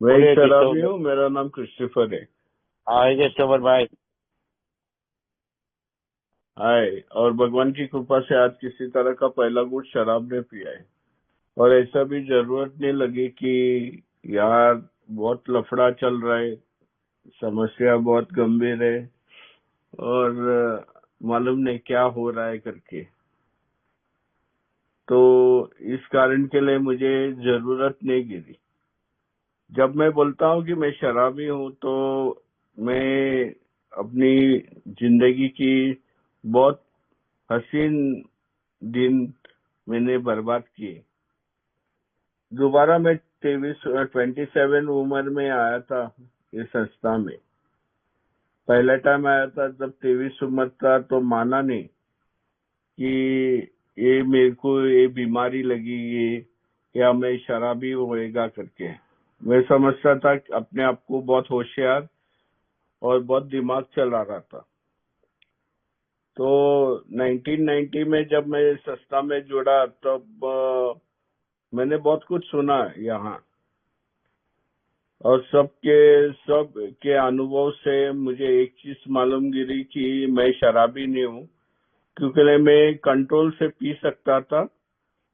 मैं एक बोलिए शराबी क्रिस्टोफर। हूँ, मेरा नाम क्रिस्टोफर है। हाय क्रिस्टोफर भाई। हाय। और भगवान की कृपा से आज किसी तरह का पहला घूंट शराब ने पिया है। और ऐसा भी जरूरत नहीं लगी कि यार बहुत लफड़ा चल रहा है, समस्या बहुत गंभीर है और मालूम नहीं क्या हो रहा है करके। तो इस कारण के लिए मुझे जरूरत नहीं गिरी। जब मैं बोलता हूँ कि मैं शराबी हूँ तो मैं अपनी जिंदगी की बहुत हसीन दिन मैंने बर्बाद किए। दोबारा मैं 27 उम्र में आया था इस संस्था में। पहला टाइम आया था जब 23 उम्र था, तो माना नहीं कि ये मेरे को ये बीमारी लगी, ये या मैं शराबी होएगा करके। मैं समझता था कि अपने आप को बहुत होशियार और बहुत दिमाग चला रहा था। तो 1990 में जब मैं संस्था में जुड़ा तब मैंने बहुत कुछ सुना यहाँ, और सब के अनुभव से मुझे एक चीज मालूम गिरी कि मैं शराबी नहीं हूँ, क्योंकि मैं कंट्रोल से पी सकता था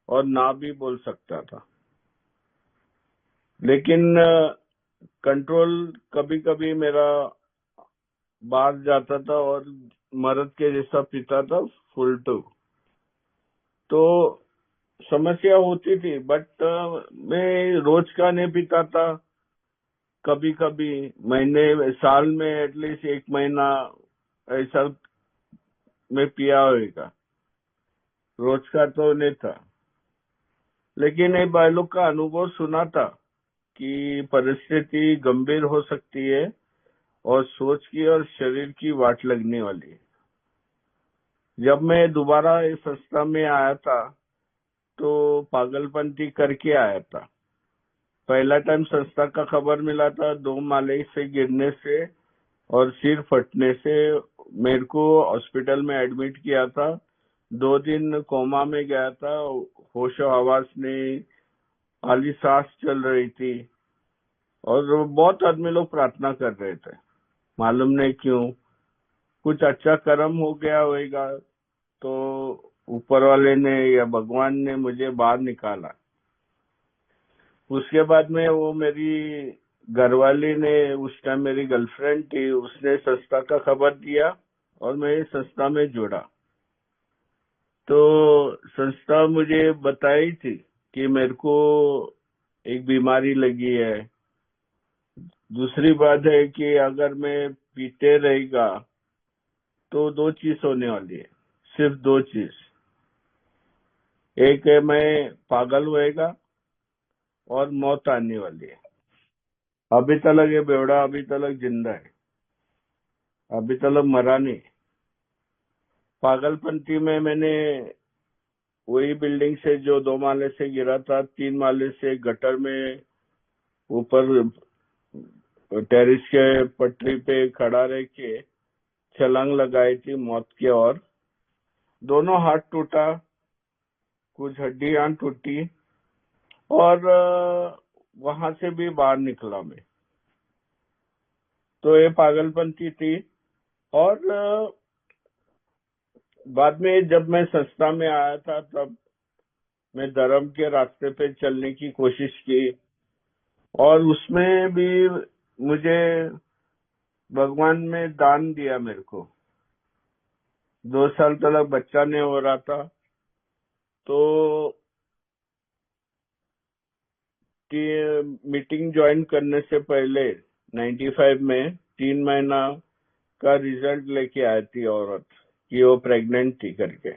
और ना भी बोल सकता था। लेकिन कंट्रोल कभी कभी मेरा बाहर जाता था और मर्द के जैसा पीता था, फुल टू। तो समस्या होती थी, बट मैं रोज का नहीं पीता था। कभी कभी महीने साल में एटलीस्ट एक महीना ऐसा मैं पिया होगा, रोज का तो नहीं था। लेकिन एक भाई का अनुभव सुना था कि परिस्थिति गंभीर हो सकती है और सोच की और शरीर की वाट लगने वाली है। जब मैं दोबारा इस संस्था में आया था तो पागलपंती करके आया था। पहला टाइम संस्था का खबर मिला था 2 माले से गिरने से और सिर फटने से। मेरे को हॉस्पिटल में एडमिट किया था, 2 दिन कोमा में गया था। होशो हवास नहीं, खाली सांस चल रही थी। और बहुत आदमी लोग प्रार्थना कर रहे थे, मालूम नहीं क्यों। कुछ अच्छा कर्म हो गया होगा, तो ऊपर वाले ने या भगवान ने मुझे बाहर निकाला। उसके बाद में वो मेरी घरवाली ने, उस टाइम मेरी गर्लफ्रेंड थी, उसने संस्था का खबर दिया और मैं इस संस्था में जुड़ा। तो संस्था मुझे बताई थी कि मेरे को एक बीमारी लगी है। दूसरी बात है कि अगर मैं पीते रहेगा तो 2 चीज होने वाली है, सिर्फ 2 चीज। एक है मैं पागल होएगा और मौत आने वाली है। अभी तक ये बेवड़ा अभी तक जिंदा है, अभी तक मरा नहीं। पागलपंती में मैंने वही बिल्डिंग से जो 2 माले से गिरा था, 3 माले से गटर में ऊपर टेरिस के पटरी पे खड़ा रह के छलांग लगाई थी मौत की ओर। दोनों हाथ टूटा, कुछ हड्डियां टूटी, और वहां से भी बाहर निकला मैं। तो ये पागलपंती थी। और बाद में जब मैं संस्था में आया था तब मैं धर्म के रास्ते पे चलने की कोशिश की, और उसमें भी मुझे भगवान ने दान दिया मेरे को। 2 साल तक बच्चा नहीं हो रहा था, तो मीटिंग ज्वाइन करने से पहले 95 में 3 महीना का रिजल्ट लेके आई थी औरत कि वो प्रेग्नेंट थी करके।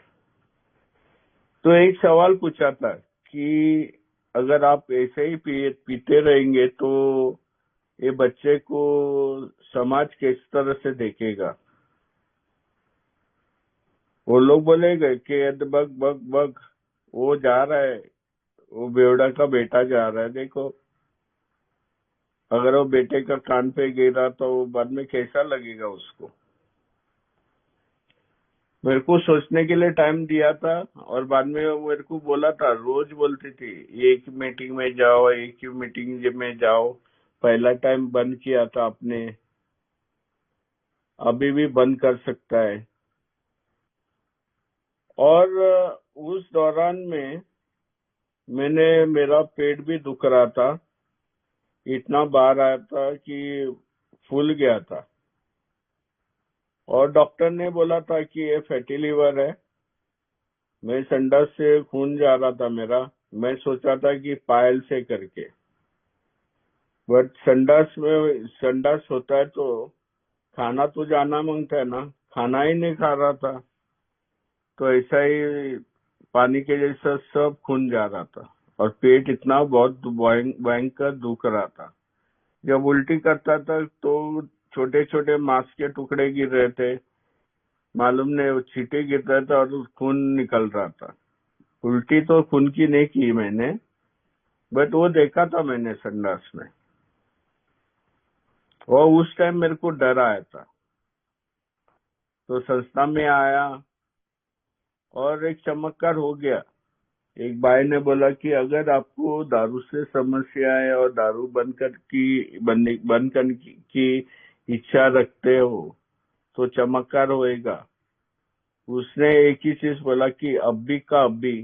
तो एक सवाल पूछा था कि अगर आप ऐसे ही पीते रहेंगे तो ये बच्चे को समाज किस तरह से देखेगा। वो लोग बोलेगे कि बग बग बग, वो जा रहा है, वो बेवड़ा का बेटा जा रहा है, देखो। अगर वो बेटे का कान पे गिरा तो बाद में कैसा लगेगा उसको। मेरे को सोचने के लिए टाइम दिया था, और बाद में वो मेरे को बोला था, रोज बोलती थी एक मीटिंग में जाओ, एक ही मीटिंग में जाओ, पहला टाइम बंद किया था आपने, अभी भी बंद कर सकता है। और उस दौरान में मेरा पेट भी दुख रहा था, इतना बाहर आया था कि फूल गया था, और डॉक्टर ने बोला था कि ये फैटी लिवर है। मैं संडास से खून जा रहा था मेरा, मैं सोचा था कि पायल से करके, बट संडास होता है तो खाना तो जाना मांगता है ना, खाना ही नहीं खा रहा था, तो ऐसा ही पानी के जैसा सब खून जा रहा था, और पेट इतना बहुत भयंकर दुख रहा था। जब उल्टी करता था तो छोटे छोटे मांस के टुकड़े गिर रहे थे, मालूम नहीं, वो छींटे गिर रहे थे और खून निकल रहा था। उल्टी तो खून की नहीं की मैंने, बट वो देखा था मैंने संडास में, और उस टाइम मेरे को डर आया था। तो संस्था में आया और एक चमत्कार हो गया। एक भाई ने बोला कि अगर आपको दारू से समस्या है और दारू बंद करने की इच्छा रखते हो तो चमत्कार होएगा। उसने एक ही चीज बोला कि अभी का अभी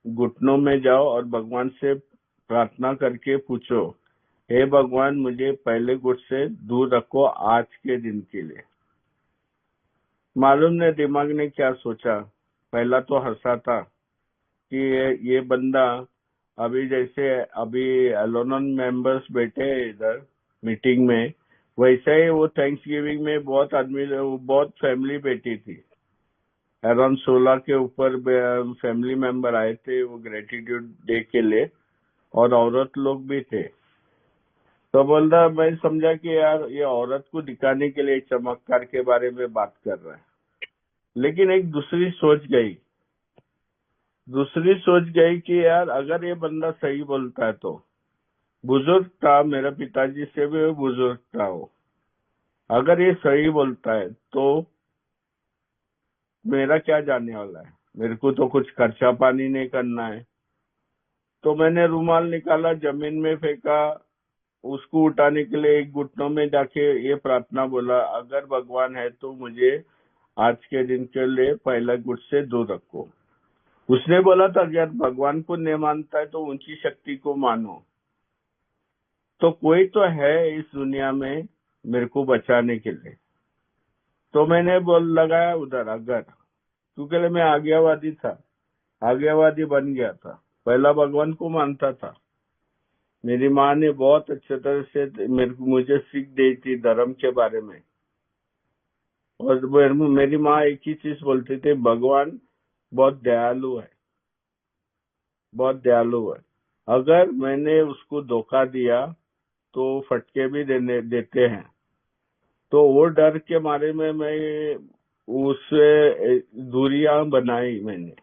घुटनों में जाओ और भगवान से प्रार्थना करके पूछो, हे भगवान मुझे पहले गुट से दूर रखो आज के दिन के लिए। मालूम नहीं दिमाग ने क्या सोचा, पहला तो हंसा था कि ये बंदा अभी जैसे अभी एलोनन मेंबर्स बैठे हैं इधर मीटिंग में, वैसे ही वो थैंक्स गिविंग में बहुत फैमिली बैठी थी। अराउंड 16 के ऊपर फैमिली मेंबर आए थे वो ग्रेटिट्यूड डे के लिए, और औरत लोग भी थे। तो बोल रहा, मैं समझा कि यार ये औरत को दिखाने के लिए चमत्कार के बारे में बात कर रहा है, लेकिन एक दूसरी सोच गई कि यार अगर ये बंदा सही बोलता है तो, बुजुर्ग था, मेरे पिताजी से भी वो बुजुर्ग था वो, अगर ये सही बोलता है तो मेरा क्या जाने वाला है, मेरे को तो कुछ खर्चा पानी नहीं करना है। तो मैंने रुमाल निकाला, जमीन में फेंका, उसको उठाने के लिए एक घुटनों में जाके ये प्रार्थना बोला, अगर भगवान है तो मुझे आज के दिन के लिए पहला गुट से दूर रखो। उसने बोला था अगर भगवान को नहीं मानता है तो ऊंची शक्ति को मानो, तो कोई तो है इस दुनिया में मेरे को बचाने के लिए। तो मैंने बोल लगाया उधर अगर, क्योंकि मैं आज्ञावादी था, आज्ञावादी बन गया था। पहला भगवान को मानता था। मेरी माँ ने बहुत अच्छे तरह से मुझे सीख दी थी धर्म के बारे में, और मेरी माँ एक ही चीज बोलती थी, भगवान बहुत दयालु है, बहुत दयालु है। अगर मैंने उसको धोखा दिया तो फटके भी देते हैं। तो वो डर के मारे में मैं उससे दूरियां बनाई मैंने,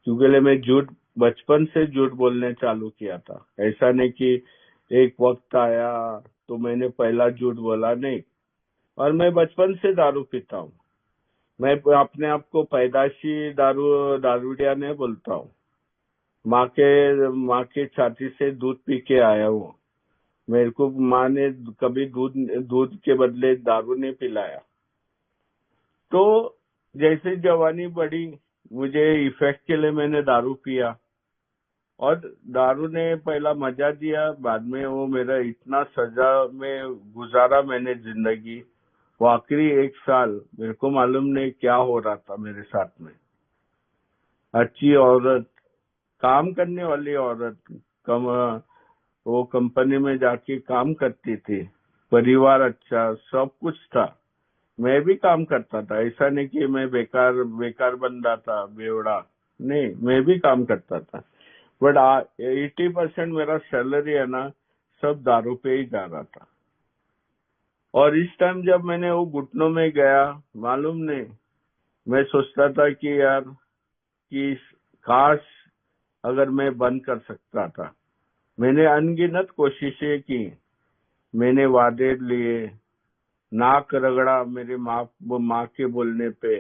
क्योंकि मैं बचपन से झूठ बोलने चालू किया था। ऐसा नहीं कि एक वक्त आया तो मैंने पहला झूठ बोला, नहीं। और मैं बचपन से दारू पीता हूँ। मैं अपने आप को पैदाशी दारूडिया नहीं बोलता हूँ। माँ के छाती से दूध पी के आया हूँ। मेरे को माँ ने कभी दूध दूध के बदले दारू नहीं पिलाया। तो जैसे जवानी बढ़ी, मुझे इफेक्ट के लिए मैंने दारू पिया, और दारू ने पहला मजा दिया, बाद में वो मेरा इतना सजा में गुजारा मैंने जिंदगी। वो आखिरी 1 साल मेरे को मालूम नहीं क्या हो रहा था मेरे साथ में। अच्छी औरत, काम करने वाली औरत, कम वो कंपनी में जाके काम करती थी, परिवार अच्छा, सब कुछ था। मैं भी काम करता था, ऐसा नहीं कि मैं बेकार बेकार बंदा था, बेवड़ा नहीं, मैं भी काम करता था। बट 80% मेरा सैलरी है ना, सब दारू पे ही जा रहा था। और इस टाइम जब मैंने वो घुटनों में गया, मालूम नहीं, मैं सोचता था कि यार कि काश अगर मैं बंद कर सकता था। मैंने अनगिनत कोशिशें की, मैंने वादे लिए, नाक रगड़ा मेरे माँ के बोलने पे,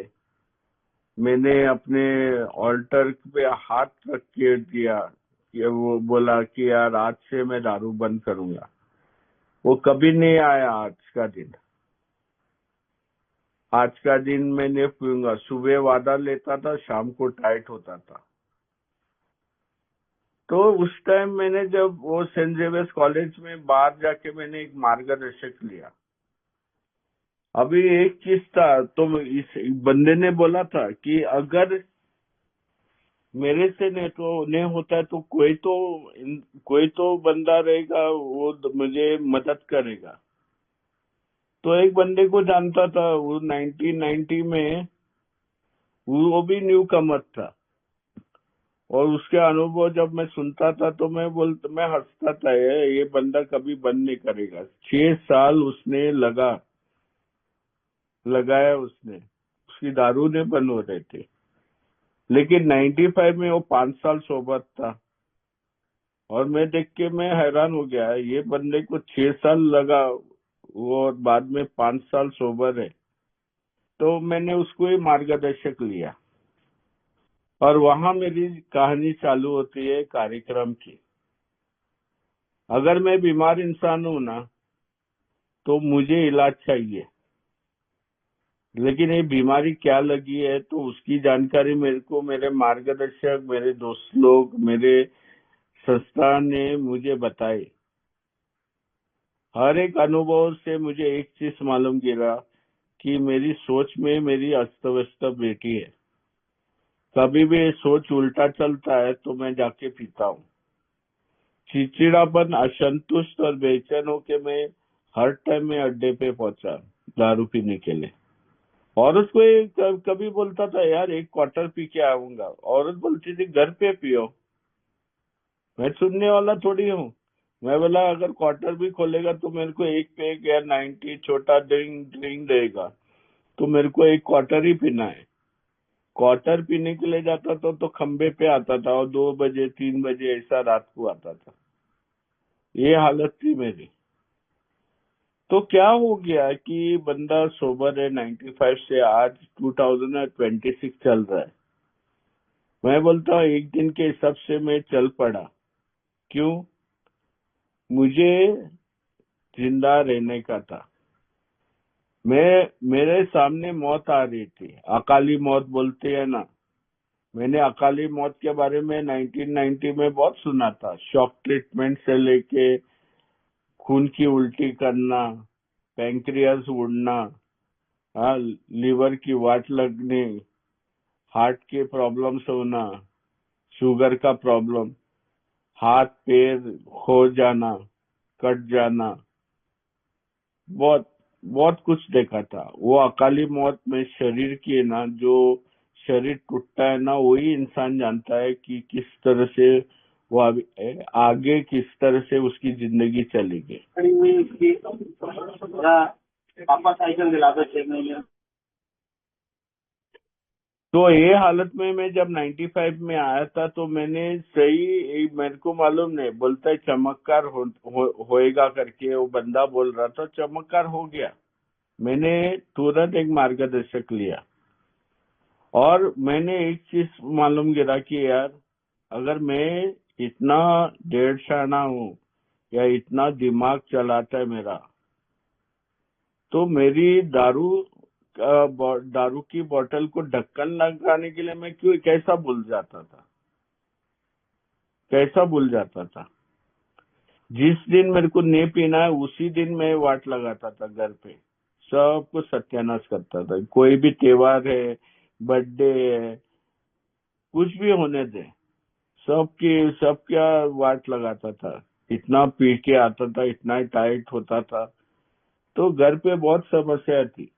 मैंने अपने ऑल्टर पे हाथ रख के दिया कि वो बोला कि यार आज से मैं दारू बंद करूंगा। वो कभी नहीं आया। आज का दिन मैं नहीं पीऊंगा। सुबह वादा लेता था, शाम को टाइट होता था। तो उस टाइम मैंने जब वो सेंट जेवियर्स कॉलेज में बाहर जाके मैंने एक मार्गदर्शक लिया। अभी एक चीज था, तो इस बंदे ने बोला था कि अगर मेरे से नहीं तो नहीं होता है तो कोई तो बंदा रहेगा, वो मुझे मदद करेगा। तो एक बंदे को जानता था, वो 1990 में, वो भी न्यू कमर था। और उसके अनुभव जब मैं सुनता था तो मैं हंसता था, ये बंदा कभी बंद नहीं करेगा। 6 साल उसने लगाया उसने, उसकी दारू ने बंद हो रहे थे। लेकिन 95 में वो 5 साल सोबर था। और मैं देख के मैं हैरान हो गया, ये बंदे को 6 साल लगा, वो और बाद में 5 साल सोबर है। तो मैंने उसको ही मार्गदर्शक लिया। और वहां मेरी कहानी चालू होती है कार्यक्रम की। अगर मैं बीमार इंसान हूं ना, तो मुझे इलाज चाहिए। लेकिन ये बीमारी क्या लगी है, तो उसकी जानकारी मेरे को मेरे मार्गदर्शक, मेरे दोस्त लोग, मेरे संस्था ने मुझे बताई। हर एक अनुभव से मुझे एक चीज मालूम गिरा कि मेरी सोच में मेरी अस्त व्यस्त बेटी है। कभी भी सोच उल्टा चलता है तो मैं जाके पीता हूँ। चिड़चिड़ापन, असंतुष्ट और बेचैन होके मैं हर टाइम में अड्डे पे पहुंचा दारू पीने के लिए। औरत को कभी बोलता था, यार एक क्वार्टर पी के आऊंगा। औरत बोलती थी, घर पे पियो। मैं सुनने वाला थोड़ी हूँ। मैं बोला, अगर क्वार्टर भी खोलेगा तो मेरे को एक पैक या 90 छोटा ड्रिंक ड्रिंक देगा, तो मेरे को एक क्वार्टर ही पीना है। क्वार्टर पीने के लिए जाता था तो खंबे पे आता था, और 2 बजे 3 बजे ऐसा रात को आता था। ये हालत थी मेरी। तो क्या हो गया कि बंदा सोबर है 95 से, आज 2026 चल रहा है। मैं बोलता हूँ एक दिन के हिसाब से मैं चल पड़ा। क्यों? मुझे जिंदा रहने का था। मेरे सामने मौत आ रही थी, अकाली मौत बोलते हैं ना। मैंने अकाली मौत के बारे में 1990 में बहुत सुना था। शॉक ट्रीटमेंट से लेके खून की उल्टी करना, पैंक्रियास उड़ना, हाँ, लीवर की वाट लगने, हार्ट के प्रॉब्लम्स होना, शुगर का प्रॉब्लम, हाथ पैर हो जाना, कट जाना, बहुत बहुत कुछ देखा था। वो अकाली मौत में शरीर की है ना, जो शरीर टूटता है ना, वही इंसान जानता है कि किस तरह से वो आगे किस तरह से उसकी जिंदगी चलेगी। पापा साइकिल दिलाते थे। तो ये हालत में मैं जब 95 में आया था तो मैंने मेरे को मालूम नहीं, बोलता है चमत्कार होएगा करके वो बंदा बोल रहा था, चमत्कार हो गया। मैंने तुरंत एक मार्गदर्शक लिया। और मैंने एक चीज मालूम गिरा कि यार, अगर मैं इतना डेढ़ शाना हूँ या इतना दिमाग चलाता है मेरा, तो मेरी दारू की बोतल को ढक्कन लगाने के लिए मैं कैसा भूल जाता था। जिस दिन मेरे को नहीं पीना है उसी दिन मैं वाट लगाता था घर पे। सब कुछ सत्यानाश करता था। कोई भी त्योहार है, बर्थडे है, कुछ भी होने दे, सबका वाट लगाता था। इतना पी के आता था, इतना टाइट होता था। तो घर पे बहुत समस्या थी।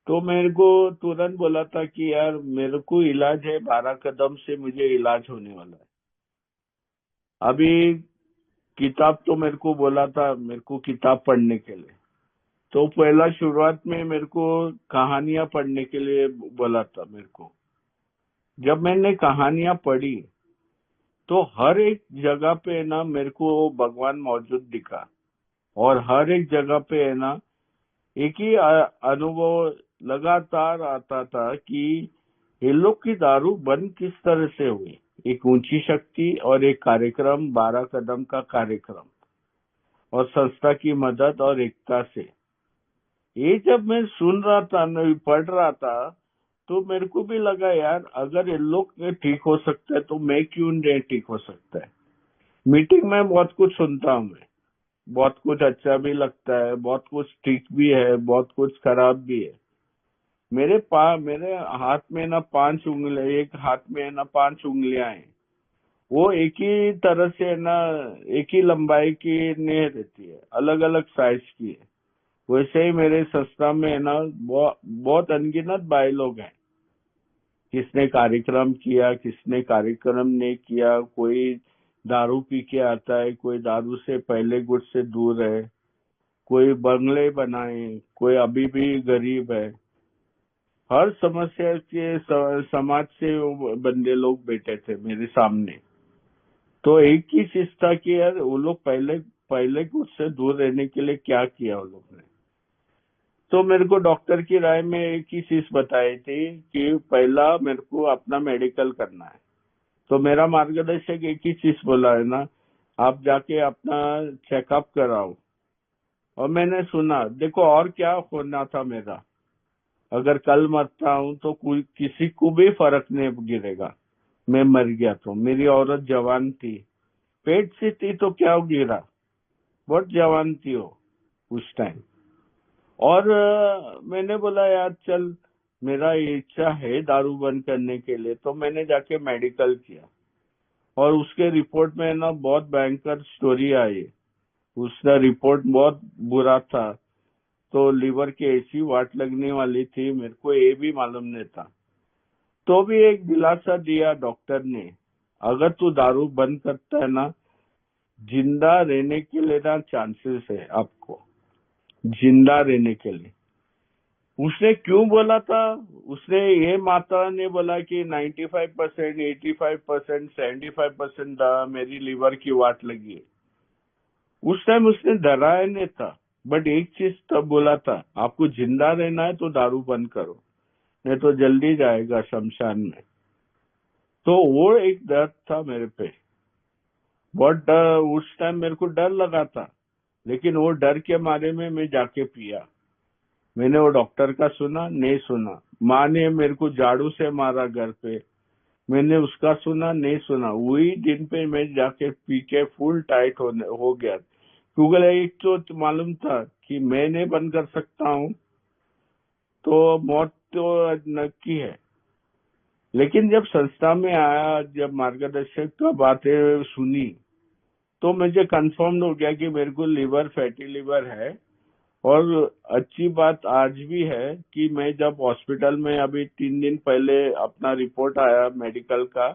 तो मेरे को तुरंत बोला था कि यार मेरे को इलाज है, 12 कदम से मुझे इलाज होने वाला है। अभी किताब तो मेरे को बोला था, मेरे को किताब पढ़ने के लिए। तो पहला शुरुआत में मेरे को कहानियां पढ़ने के लिए बोला था मेरे को। जब मैंने कहानियां पढ़ी तो हर एक जगह पे ना मेरे को भगवान मौजूद दिखा। और हर एक जगह पे है ना, एक ही अनुभव लगातार आता था कि ये लोग की दारू बंद किस तरह से हुई। एक ऊंची शक्ति और एक कार्यक्रम, 12 कदम का कार्यक्रम। और संस्था की मदद और एकता से। ये जब मैं सुन रहा था, मैं पढ़ रहा था, तो मेरे को भी लगा यार, अगर ये लोग ठीक हो सकते हैं तो मैं क्यों नहीं ठीक हो सकता है। मीटिंग में बहुत कुछ सुनता हूँ मैं, बहुत कुछ अच्छा भी लगता है, बहुत कुछ ठीक भी है, बहुत कुछ खराब भी है। मेरे हाथ में ना 5 उंगलियां, एक हाथ में है ना 5 उंगलियां हैं। वो एक ही तरह से है ना, एक ही लंबाई की नहीं रहती है, अलग अलग साइज की है। वैसे ही मेरे संस्था में है ना, बहुत अनगिनत भाई लोग हैं। किसने कार्यक्रम किया, किसने कार्यक्रम नहीं किया, कोई दारू पी के आता है, कोई दारू से पहले गुट से दूर है, कोई बंगले बनाए, कोई अभी भी गरीब है। हर समस्या के समाज से वो बंदे लोग बैठे थे मेरे सामने। तो एक ही चीज था कि यार वो लोग पहले पहले गुट से दूर रहने के लिए क्या किया वो लोग ने। तो मेरे को डॉक्टर की राय में एक ही चीज बताई थी कि पहला मेरे को अपना मेडिकल करना है। तो मेरा मार्गदर्शक एक ही चीज बोला है ना, आप जाके अपना चेकअप कराओ। और मैंने सुना, देखो और क्या होना था मेरा, अगर कल मरता हूं तो कोई किसी को भी फर्क नहीं गिरेगा। मैं मर गया तो मेरी औरत जवान थी, पेट से थी तो क्या गिरा, बहुत जवान थी वो उस टाइम। और मैंने बोला यार चल, मेरा ये इच्छा है दारू बंद करने के लिए, तो मैंने जाके मेडिकल किया। और उसके रिपोर्ट में ना बहुत भयंकर स्टोरी आई। उसका रिपोर्ट बहुत बुरा था। तो लीवर की ऐसी वाट लगने वाली थी, मेरे को ये भी मालूम नहीं था। तो भी एक दिलासा दिया डॉक्टर ने, अगर तू दारू बंद करता है ना, जिंदा रहने के लिए ना चांसेस है आपको, जिंदा रहने के लिए। उसने क्यों बोला था, उसने ये मात्रा ने बोला कि 95%, 85%, 75% मेरी लीवर की वाट लगी है। उस टाइम उसने डराया नहीं था। बट एक चीज तब बोला था, आपको जिंदा रहना है तो दारू बंद करो, नहीं तो जल्दी जाएगा शमशान में। तो वो एक डर था मेरे पे, बहुत डर। उस टाइम मेरे को डर लगा था, लेकिन वो डर के मारे में मैं जाके पिया। मैंने वो डॉक्टर का सुना नहीं सुना। माँ ने मेरे को झाड़ू से मारा घर पे, मैंने उसका सुना नहीं सुना। वही दिन पे मैं जाके पी के फुल टाइट हो गया, क्योंकि एक तो मालूम था कि मैं नहीं बंद कर सकता हूँ, तो मौत तो नक्की है। लेकिन जब संस्था में आया, जब मार्गदर्शक का बातें सुनी, तो मुझे कंफर्म हो गया कि मेरे को लिवर, फैटी लिवर है। और अच्छी बात आज भी है कि मैं जब हॉस्पिटल में अभी 3 दिन पहले अपना रिपोर्ट आया मेडिकल का,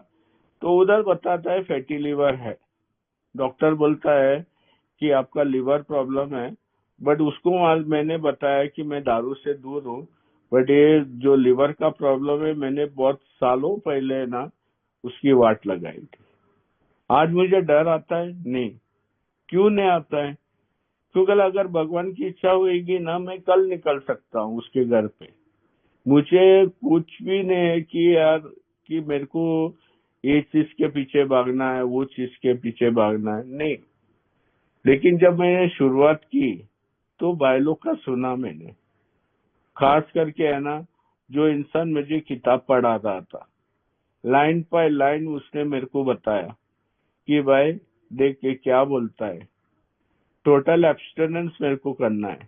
तो उधर बताता है फैटी लिवर है। डॉक्टर बोलता है कि आपका लिवर प्रॉब्लम है। बट उसको आज मैंने बताया कि मैं दारू से दूर हूँ, बट ये जो लिवर का प्रॉब्लम है, मैंने बहुत सालों पहले ना उसकी वाट लगाई थी। आज मुझे डर आता है नहीं। क्यों नहीं आता है, क्योंकि अगर भगवान की इच्छा होगी ना, मैं कल निकल सकता हूँ उसके घर पे। मुझे कुछ भी नहीं है कि यार कि मेरे को ये चीज के पीछे भागना है, वो चीज के पीछे भागना है, नहीं। लेकिन जब मैंने शुरुआत की, तो भाई लोग का सुना मैंने, खास करके है ना, जो इंसान मुझे किताब पढ़ा रहा था, लाइन बाय लाइन उसने मेरे को बताया कि भाई देख के क्या बोलता है, टोटल एब्स्टिनेंस मेरे को करना है।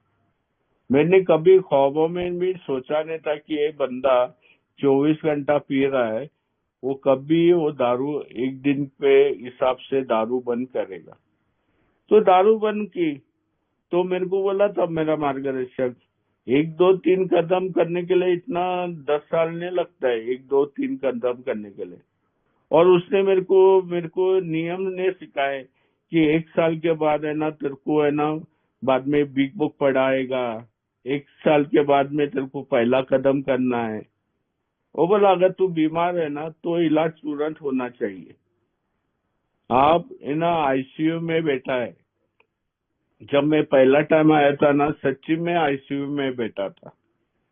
मैंने कभी ख्वाबों में भी सोचा नहीं था कि ये बंदा 24 घंटा पी रहा है, वो कभी वो दारू एक दिन पे हिसाब से दारू बंद करेगा। तो दारू बंद की। तो मेरे को बोला तब मेरा मार्गदर्शक, 1 2 3 कदम करने के लिए इतना 10 साल नहीं लगता है, 1 2 3 कदम करने के लिए। और उसने मेरे को नियम ने सिखाए कि 1 साल के बाद है ना, तेरे को है ना बाद में बिग बुक पढ़ाएगा, 1 साल के बाद में तेरे को पहला कदम करना है। वो बोला अगर तू बीमार है ना, तो इलाज तुरंत होना चाहिए। आप है ना आईसीयू में बैठा है। जब मैं पहला टाइम आया था ना, सच्ची में आईसीयू में बैठा था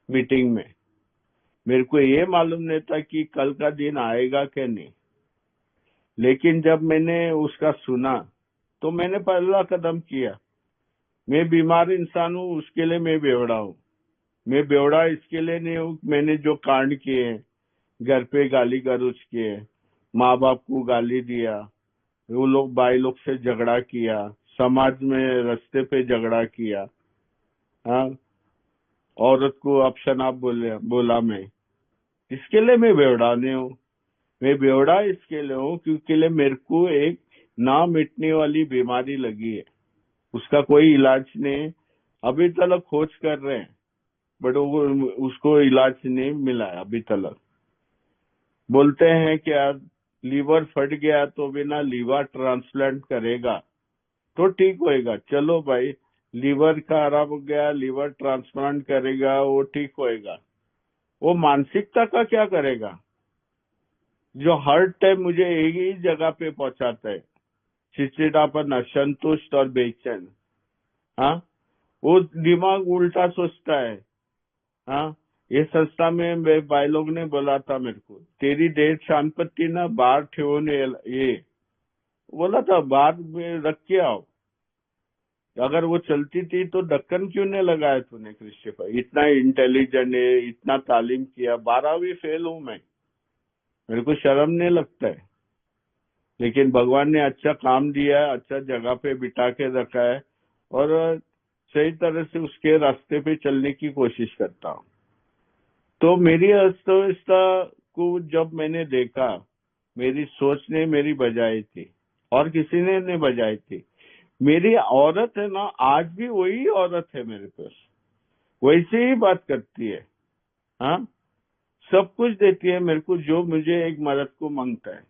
मीटिंग में। मेरे को ये मालूम नहीं था कि कल का दिन आएगा कि नहीं। लेकिन जब मैंने उसका सुना, तो मैंने पहला कदम किया। मैं बीमार इंसान हूँ, उसके लिए मैं बेवड़ा हूँ। मैं बेवड़ा इसके लिए नहीं हूँ कि मैंने जो कांड किए हैं, घर पे गाली गलौज किए, माँ बाप को गाली दिया, वो लोग भाई लोग से झगड़ा किया, समाज में रास्ते पे झगड़ा किया, हाँ, औरत को अपशनाप बोला मैं, इसके लिए मैं बेवड़ा नहीं हूँ। मैं बेवड़ा इसके लिए हूँ क्योंकि लिए मेरे को एक ना मिटने वाली बीमारी लगी है, उसका कोई इलाज नहीं। अभी तक खोज कर रहे हैं, बट वो उसको इलाज नहीं मिला है अभी तक। बोलते हैं कि यार लीवर फट गया तो बिना लीवर ट्रांसप्लांट करेगा तो ठीक होएगा। चलो भाई, लीवर खराब हो गया, लीवर ट्रांसप्लांट करेगा, वो ठीक होएगा। वो मानसिकता का क्या करेगा जो हर टाइम मुझे एक ही जगह पे पहुंचाता है, चिड़चिड़ापन, असंतुष्ट और बेचैन। हाँ, वो दिमाग उल्टा सोचता है। हाँ, ये संस्था में मेरे भाई लोग ने बोला था मेरे को, तेरी देह शांति ना बाहर ठेवून ये बोला था, बाहर में रख के आओ। अगर वो चलती थी तो ढक्कन क्यों नहीं लगाया तूने क्रिस्टोफर? इतना इंटेलिजेंट है, इतना तालीम किया, 12वीं फेल हूं मैं, मेरे को शर्म नहीं लगता है। लेकिन भगवान ने अच्छा काम दिया है, अच्छा जगह पे बिठा के रखा है, और सही तरह से उसके रास्ते पे चलने की कोशिश करता हूँ। तो मेरी अस्त व्यवस्था को जब मैंने देखा, मेरी सोच ने मेरी बजाई थी और किसी ने नहीं बजाई थी। मेरी औरत है ना, आज भी वही औरत है मेरे पास, वैसे ही बात करती है। हाँ, सब कुछ देती है मेरे को जो मुझे एक मर्द को मांगता है,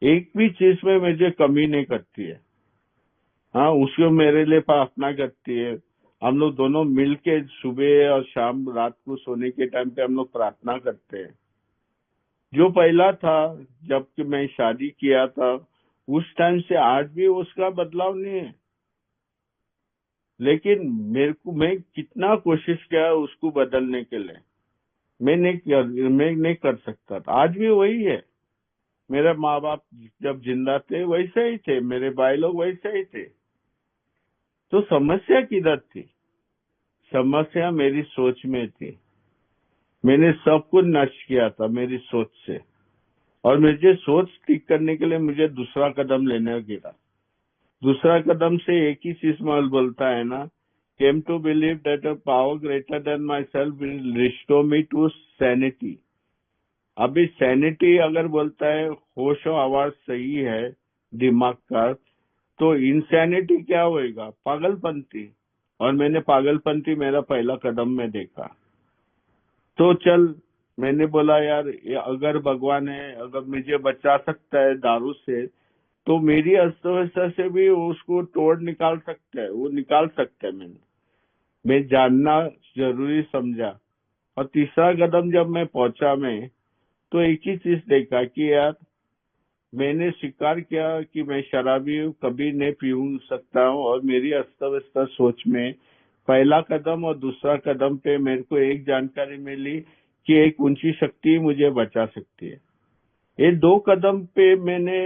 एक भी चीज में मुझे कमी नहीं करती है। हाँ, उसको मेरे लिए प्रार्थना करती है। हम लोग दोनों मिल के सुबह और शाम, रात को सोने के टाइम पे हम लोग प्रार्थना करते हैं। जो पहला था जब कि मैं शादी किया था, उस टाइम से आज भी उसका बदलाव नहीं है। लेकिन मेरे को, मैं कितना कोशिश किया उसको बदलने के लिए, मैं नहीं कर सकता था। आज भी वही है। मेरे माँ बाप जब जिंदा थे वैसे ही थे, मेरे भाई लोग वैसे ही थे। तो समस्या किधर थी? समस्या मेरी सोच में थी। मैंने सब कुछ नष्ट किया था मेरी सोच से, और मुझे सोच ठीक करने के लिए मुझे दूसरा कदम लेने गिरा। दूसरा कदम से एक ही चीज मल बोलता है ना, came to believe that a power greater than myself will restore me to sanity. अभी सैनिटी अगर बोलता है, होश और आवाज सही है दिमाग का, तो इंसैनिटी क्या होएगा? पागलपंती। और मैंने पागलपंती मेरा पहला कदम में देखा। तो चल, मैंने बोला यार, अगर भगवान है, अगर मुझे बचा सकता है दारू से, तो मेरी अर्थव्यवस्था से भी उसको तोड़ निकाल सकता है, वो निकाल सकता है। मैं जानना जरूरी समझा। और तीसरा कदम जब मैं पहुंचा, मैं तो एक ही चीज देखा कि यार, मैंने स्वीकार किया कि मैं शराबी हूँ, कभी नहीं पी सकता हूँ। और मेरी अस्त व्यस्त सोच में पहला कदम और दूसरा कदम पे मेरे को एक जानकारी मिली कि एक ऊंची शक्ति मुझे बचा सकती है। ये दो कदम पे मैंने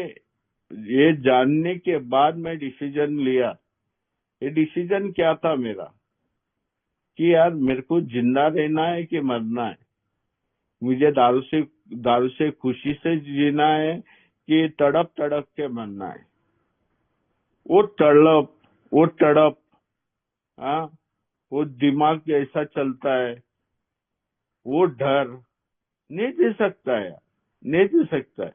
ये जानने के बाद मैं डिसीजन लिया। ये डिसीजन क्या था मेरा कि यार, मेरे को जिंदा रहना है कि मरना है? मुझे दारू से खुशी से जीना है कि तड़प तड़प के मरना है? वो तड़प, वो तड़प, हाँ, वो दिमाग कैसा चलता है, वो डर नहीं दे सकता है, नहीं दे सकता है।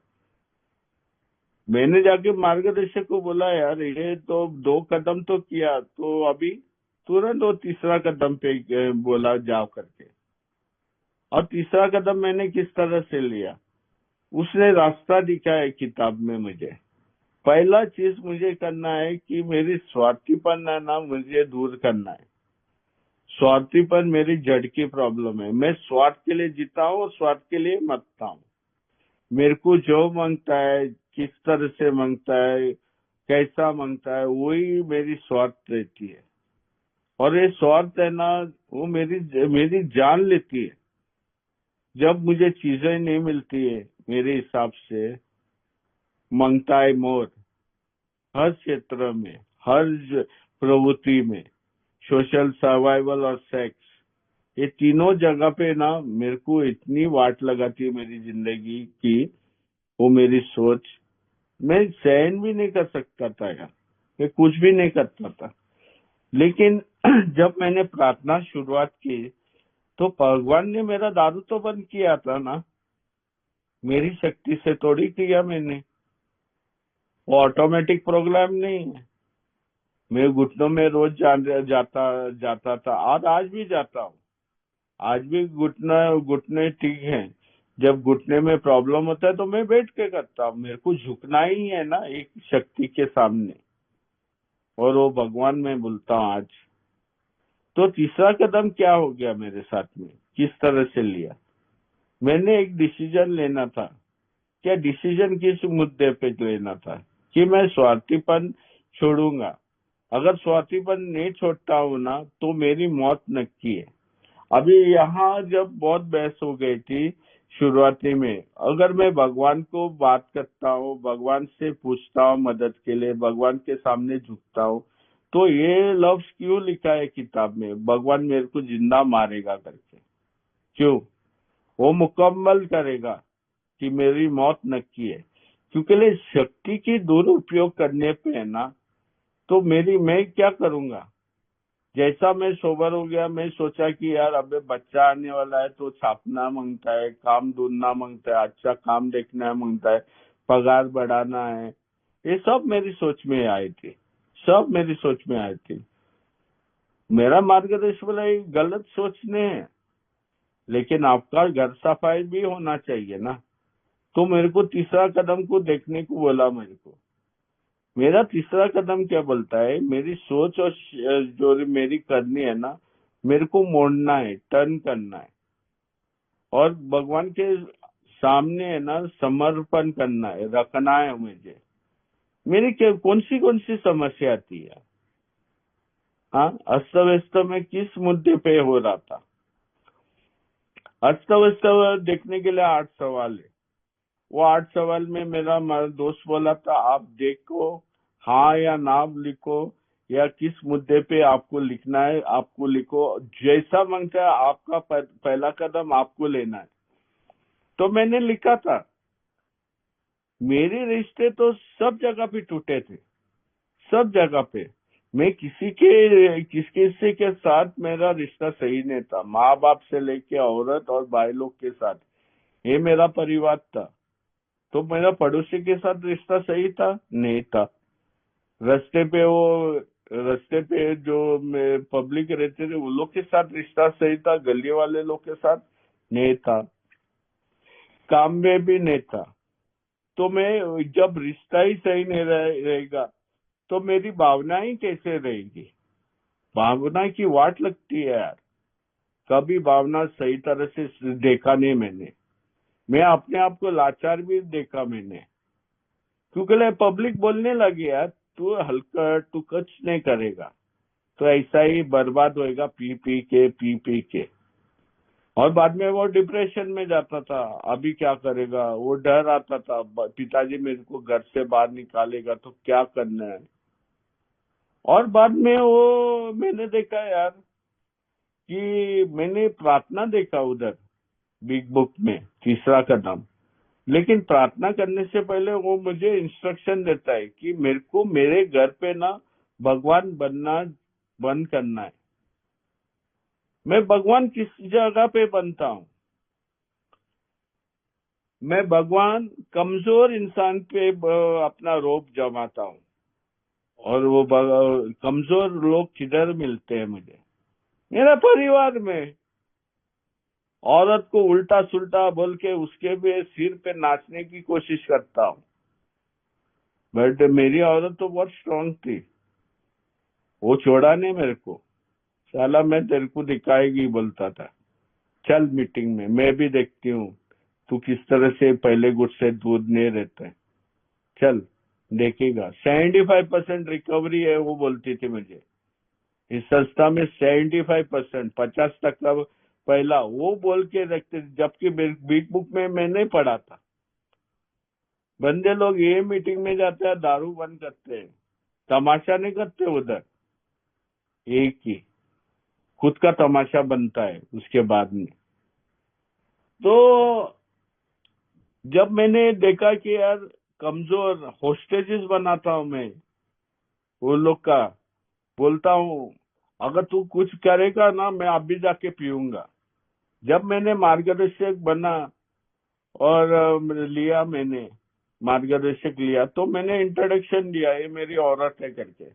मैंने जाके मार्गदर्शक को बोला, यार ये तो दो कदम तो किया, तो अभी तुरंत वो तीसरा कदम पे बोला जाओ करके। और तीसरा कदम मैंने किस तरह से लिया, उसने रास्ता दिखाया है किताब में मुझे। पहला चीज मुझे करना है कि मेरी स्वार्थीपन है ना, मुझे दूर करना है। स्वार्थीपन मेरी जड़ की प्रॉब्लम है। मैं स्वार्थ के लिए जीता हूँ और स्वार्थ के लिए मरता हूँ। मेरे को जो मांगता है, किस तरह से मांगता है, कैसा मांगता है, वही मेरी स्वार्थ रहती है। और ये स्वार्थ है ना, वो मेरी मेरी जान लेती है। जब मुझे चीजें नहीं मिलती है मेरे हिसाब से, मांगता है मोर, हर क्षेत्र में, हर प्रवृत्ति में। सोशल सर्वाइवल और सेक्स, ये तीनों जगह पे ना मेरे को इतनी वाट लगाती है मेरी जिंदगी की, वो मेरी सोच, मैं सहन भी नहीं कर सकता था यार, मैं कुछ भी नहीं करता था। लेकिन जब मैंने प्रार्थना शुरुआत की तो भगवान ने मेरा दारू तो बंद किया था ना, मेरी शक्ति से थोड़ी किया मैंने, वो ऑटोमेटिक प्रोग्राम नहीं है। मैं घुटनों में रोज जाता जाता था और आज भी जाता हूँ। आज भी घुटने ठीक है। जब घुटने में प्रॉब्लम होता है तो मैं बैठ के करता हूँ, मेरे को झुकना ही है ना एक शक्ति के सामने, और वो भगवान में बोलता हूँ आज। तो तीसरा कदम क्या हो गया मेरे साथ में, किस तरह से लिया, मैंने एक डिसीजन लेना था। क्या डिसीजन किस मुद्दे पे लेना था, कि मैं स्वार्थीपन छोड़ूंगा। अगर स्वार्थीपन नहीं छोड़ता हूं ना तो मेरी मौत नक्की है। अभी यहाँ जब बहुत बहस हो गई थी शुरुआती में, अगर मैं भगवान को बात करता हूँ, भगवान से पूछता हूँ मदद के लिए, भगवान के सामने झुकता हूँ, तो ये लफ्ज क्यों लिखा है किताब में, भगवान मेरे को जिंदा मारेगा करके, क्यों, वो मुकम्मल करेगा कि मेरी मौत नक्की है। क्योंकि ले शक्ति की दुरुपयोग करने पे है ना, तो मैं क्या करूंगा। जैसा मैं सोबर हो गया, मैं सोचा कि यार अबे बच्चा आने वाला है तो छापना मांगता है, काम ढूंढना मांगता है, अच्छा काम देखना मांगता है, पगार बढ़ाना है, ये सब मेरी सोच में आई थी, सब मेरी सोच में आई थी। मेरा मार्गदर्शन बोला ये गलत सोचने है, लेकिन आपका घर सफाई भी होना चाहिए ना। तो मेरे को तीसरा कदम को देखने को बोला। मेरे को मेरा तीसरा कदम क्या बोलता है, मेरी सोच और जो मेरी करनी है ना, मेरे को मोड़ना है, टर्न करना है, और भगवान के सामने है ना समर्पण करना है, रखना है मुझे। मेरी कौन सी समस्या थी यार। हाँ, अस्त व्यस्त में किस मुद्दे पे हो रहा था। अस्त व्यस्त देखने के लिए 8 सवाल है। वो 8 सवाल में मेरा दोस्त बोला था आप देखो, हाँ या ना लिखो, या किस मुद्दे पे आपको लिखना है आपको लिखो, जैसा मांगता है आपका पहला कदम आपको लेना है। तो मैंने लिखा था। मेरे रिश्ते तो सब जगह पे टूटे थे, सब जगह पे। मैं किसी के साथ मेरा रिश्ता सही नहीं था, माँ बाप से लेके औरत और भाई लोग के साथ, ये मेरा परिवार था। तो मेरा पड़ोसी के साथ रिश्ता सही था, नहीं था। रास्ते पे वो रास्ते पे जो पब्लिक रहते थे उन लोग के साथ रिश्ता सही था, गली वाले लोग के साथ नहीं था, काम में भी नहीं था। तो मैं जब रिश्ता ही सही नहीं रहेगा तो मेरी भावनाएं कैसे रहेगी। भावना की वाट लगती है यार। कभी भावना सही तरह से देखा नहीं मैंने। मैं अपने आप को लाचार भी देखा मैंने, क्योंकि पब्लिक बोलने लगी यार तू हल्का, तू कुछ नहीं करेगा, तो ऐसा ही बर्बाद होएगा पी पी के। और बाद में वो डिप्रेशन में जाता था, अभी क्या करेगा, वो डर आता था पिताजी मेरे को घर से बाहर निकालेगा तो क्या करना है। और बाद में वो मैंने देखा यार कि मैंने प्रार्थना देखा उधर बिग बुक में, तीसरा कदम। लेकिन प्रार्थना करने से पहले वो मुझे इंस्ट्रक्शन देता है कि मेरे को मेरे घर पे ना भगवान बनना बंद करना है। मैं भगवान किस जगह पे बनता हूँ, मैं भगवान कमजोर इंसान पे अपना रोब जमाता हूँ। और वो कमजोर लोग किधर मिलते हैं मुझे, मेरा परिवार में। औरत को उल्टा सुल्टा बोल के उसके भी सिर पे नाचने की कोशिश करता हूँ, बट मेरी औरत तो बहुत स्ट्रांग थी, वो छोड़ा नहीं मेरे को। साला मैं तेरे को दिखाएगी बोलता था, चल मीटिंग में, मैं भी देखती हूँ तू किस तरह से पहले गुट से दूध नहीं रहता है, चल देखेगा। 75% रिकवरी है वो बोलती थी मुझे। इस संस्था में 75%, 50% पहला वो बोल के रखते, जबकि बिग बुक में मैं नहीं पढ़ा था। बंदे लोग ये मीटिंग में जाते हैं दारू बंद करते हैं, तमाशा नहीं करते उधर एक ही। खुद का तमाशा बनता है उसके बाद में। तो जब मैंने देखा कि यार कमजोर होस्टेजेस बनाता हूं मैं वो लोग का, बोलता हूँ अगर तू कुछ करेगा ना मैं अभी जाके पीऊंगा। जब मैंने मार्गदर्शक बना और लिया मैंने मार्गदर्शक लिया तो मैंने इंट्रोडक्शन दिया ये मेरी औरत है करके।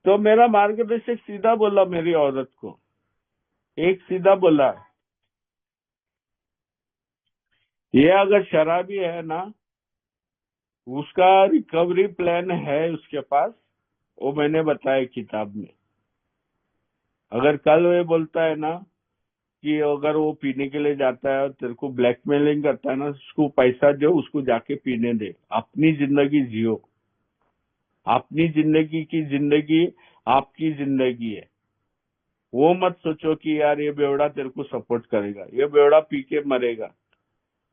तो मेरा मार्गदर्शक सीधा बोला मेरी औरत को, एक सीधा बोला ये अगर शराबी है ना उसका रिकवरी प्लान है उसके पास, वो मैंने बताया किताब में। अगर कल वो बोलता है ना कि अगर वो पीने के लिए जाता है और तेरे को ब्लैकमेलिंग करता है ना उसको पैसा दो उसको जाके पीने दे, अपनी जिंदगी जियो। अपनी जिंदगी की जिंदगी आपकी जिंदगी है। वो मत सोचो कि यार ये बेवड़ा तेरे को सपोर्ट करेगा, ये बेवड़ा पी के मरेगा।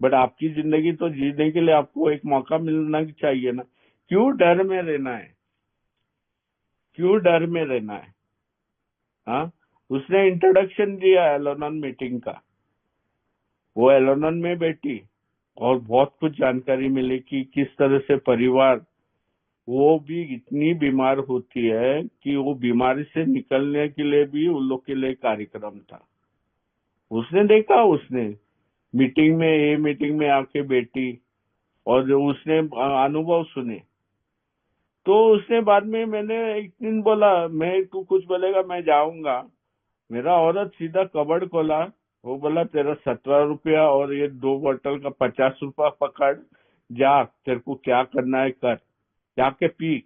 बट आपकी जिंदगी तो जीने के लिए आपको एक मौका मिलना चाहिए ना। क्यों डर में रहना है, क्यों डर में रहना है? हाँ, उसने इंट्रोडक्शन दिया एलोनन मीटिंग का। वो एलोनन में बैठी और बहुत कुछ जानकारी मिली कि किस तरह से परिवार, वो भी इतनी बीमार होती है कि वो बीमारी से निकलने के लिए भी उन लोग के लिए कार्यक्रम था। उसने देखा, उसने मीटिंग में आके बैठी और जो उसने अनुभव सुने। तो उसने बाद में मैंने एक दिन बोला मैं तू कुछ बोलेगा मैं जाऊंगा। मेरा औरत सीधा कबर्ड खोला, वो बोला तेरा 17 रुपया और ये 2 बोतल का 50 रुपया पकड़, जा तेरे को क्या करना है कर, जाके पी।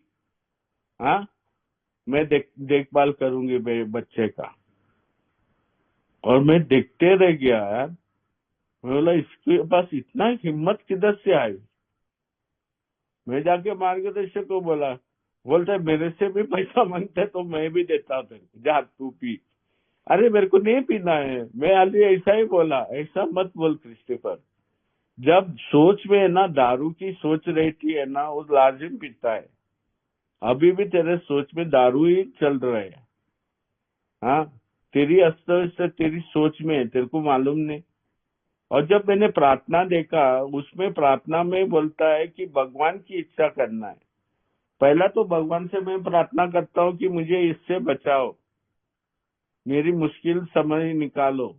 हाँ, मैं देखभाल करूंगी मेरे बच्चे का। और मैं देखते रह गया यार। मैं बोला इसके पास इतना हिम्मत किधर से आई। मैं जाके मार्गदर्शक को बोला, बोलते मेरे से भी पैसा मांगते तो मैं भी देता था, जा तू पी। अरे मेरे को नहीं पीना है, मैं आज ऐसा ही बोला, ऐसा मत बोल क्रिस्टोफर। जब सोच में है ना दारू की सोच रहती है ना वो लाजिम पीता है। अभी भी तेरे सोच में दारू ही चल रहा है। हाँ, तेरी अस्त व्यस्त तेरी सोच में है, तेरे को मालूम नहीं। और जब मैंने प्रार्थना देखा, उसमें प्रार्थना में बोलता है कि भगवान की इच्छा करना है। पहला तो भगवान से मैं प्रार्थना करता हूँ कि मुझे इससे बचाओ, मेरी मुश्किल समय निकालो।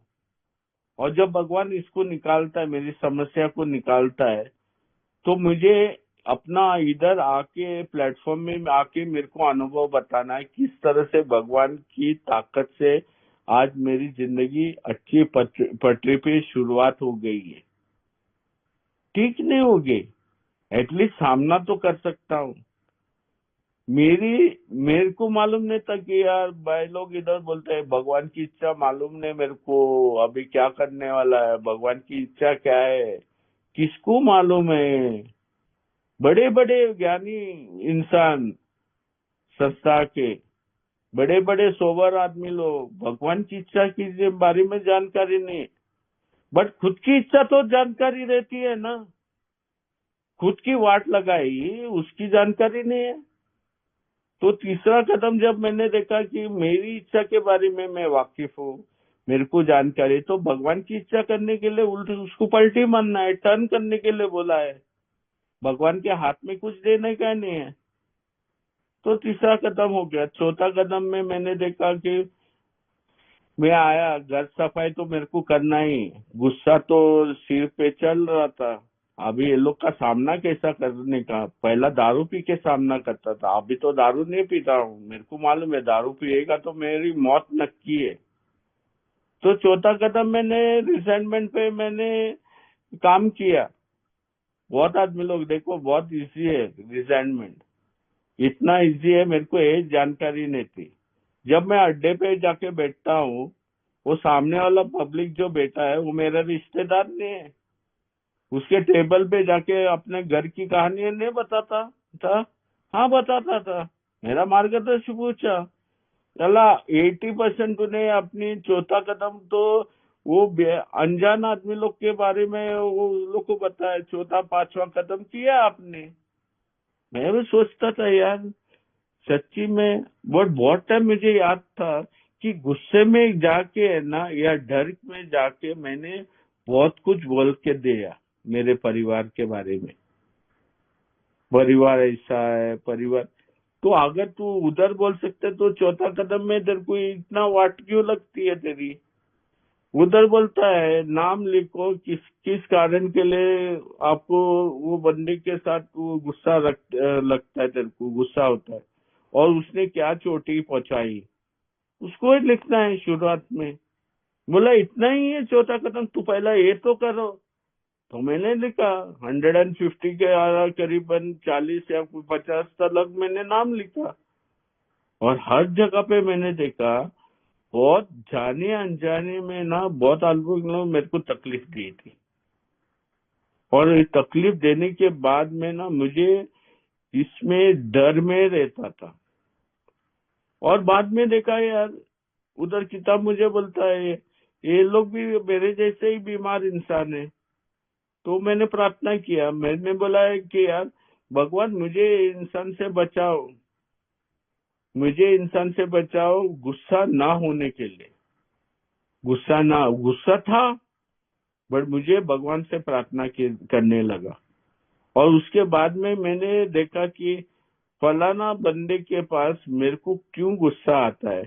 और जब भगवान इसको निकालता है, मेरी समस्या को निकालता है, तो मुझे अपना इधर आके प्लेटफॉर्म में आके मेरे को अनुभव बताना है किस तरह से भगवान की ताकत से आज मेरी जिंदगी अच्छी पटरी पे शुरुआत हो गई है। ठीक नहीं होगी, एटलीस्ट सामना तो कर सकता हूँ। मेरे को मालूम नहीं था कि यार भाई लोग इधर बोलते हैं भगवान की इच्छा मालूम नहीं मेरे को, अभी क्या करने वाला है, भगवान की इच्छा क्या है किसको मालूम है। बड़े बड़े ज्ञानी इंसान संस्था के, बड़े बड़े सोबर आदमी लोग भगवान की इच्छा के बारे में जानकारी नहीं। बट खुद की इच्छा तो जानकारी रहती है ना, खुद की वाट लगाई उसकी जानकारी नहीं है। तो तीसरा कदम जब मैंने देखा कि मेरी इच्छा के बारे में मैं वाकिफ हूँ, मेरे को जानकारी, तो भगवान की इच्छा करने के लिए उल्टी उसको पलटी मारना है, टर्न करने के लिए बोला है। भगवान के हाथ में कुछ देने का नहीं है। तो तीसरा कदम हो गया। चौथा कदम में मैंने देखा कि मैं आया, घर सफाई तो मेरे को करना ही, गुस्सा तो सिर पे चल रहा था। अभी ये लोग का सामना कैसा करने का, पहला दारू पी के सामना करता था, अभी तो दारू नहीं पीता हूँ, मेरे को मालूम है दारू पिएगा तो मेरी मौत नक्की है। तो चौथा कदम मैंने रिसेंटमेंट पे मैंने काम किया। बहुत आदमी लोग देखो बहुत इजी है रिसेंटमेंट, इतना इजी है, मेरे को ये जानकारी नहीं थी। जब मैं अड्डे पे जाके बैठता हूँ, वो सामने वाला पब्लिक जो बैठा है वो मेरा रिश्तेदार नहीं है। उसके टेबल पे जाके अपने घर की कहानी नहीं बताता था। हाँ बताता था। मेरा मार्गदर्शक पूछा, चला 80% तूने अपनी चौथा कदम तो वो अनजान आदमी लोग के बारे में वो लोग को बताया, चौथा पांचवा कदम किया आपने। मैं भी सोचता था यार सच्ची में, बट बहुत टाइम मुझे याद था कि गुस्से में जाके है ना, या डर में जाके मैंने बहुत कुछ बोल के दिया मेरे परिवार के बारे में। परिवार ऐसा है, परिवार। तो अगर तू उधर बोल सकते तो चौथा कदम में तेरे को इतना वाट क्यों लगती है तेरी? उधर बोलता है नाम लिखो, किस किस कारण के लिए आपको वो बंदे के साथ वो गुस्सा लगता है, तेरे को गुस्सा होता है, और उसने क्या चोटी पहुंचाई, उसको ही लिखना है शुरुआत में। बोला इतना ही है चौथा कदम, तू पहला ये तो करो। तो मैंने लिखा 150 के करीबन 40 या 50 तक मैंने नाम लिखा। और हर जगह पे मैंने देखा, बहुत जाने अनजाने में ना बहुत आदमी लोग मेरे को तकलीफ दी थी। और ये तकलीफ देने के बाद में ना मुझे इसमें डर में रहता था। और बाद में देखा यार, उधर किताब मुझे बोलता है ये लोग भी मेरे जैसे ही बीमार इंसान है। तो मैंने प्रार्थना किया, मैंने बोला है कि यार भगवान मुझे इंसान से बचाओ, मुझे इंसान से बचाओ गुस्सा ना होने के लिए। गुस्सा था, बट मुझे भगवान से प्रार्थना करने लगा। और उसके बाद में मैंने देखा कि फलाना बंदे के पास मेरे को क्यों गुस्सा आता है।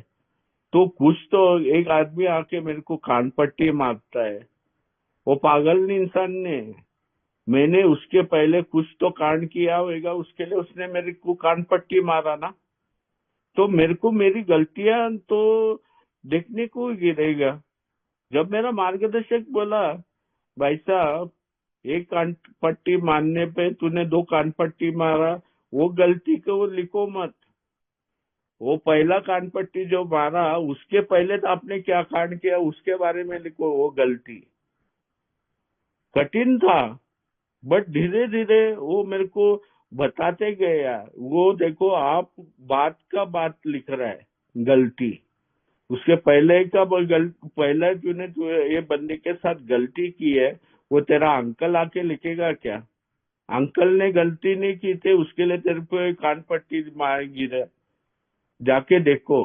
तो कुछ तो एक आदमी आके मेरे को कान पट्टी मारता है, वो पागल इंसान ने। मैंने उसके पहले कुछ तो कांड किया होगा, उसके लिए उसने मेरे को कान पट्टी मारा ना। तो मेरे को मेरी गलतियां तो देखने को ही गिरेगा। जब मेरा मार्गदर्शक बोला भाई साहब, एक कान पट्टी मारने पे तूने 2 कान पट्टी मारा, वो गलती को लिखो मत। वो पहला कान पट्टी जो मारा उसके पहले तो आपने क्या कांड किया उसके बारे में लिखो, वो गलती। कठिन था, बट धीरे धीरे वो मेरे को बताते गए यार, वो देखो आप बात का बात लिख रहा है गलती। उसके पहले का पहले तूने ये बंदे के साथ गलती की है, वो तेरा अंकल आके लिखेगा क्या? अंकल ने गलती नहीं की थी, उसके लिए तेरे को एक कान पट्टी मार गिरा, जाके देखो।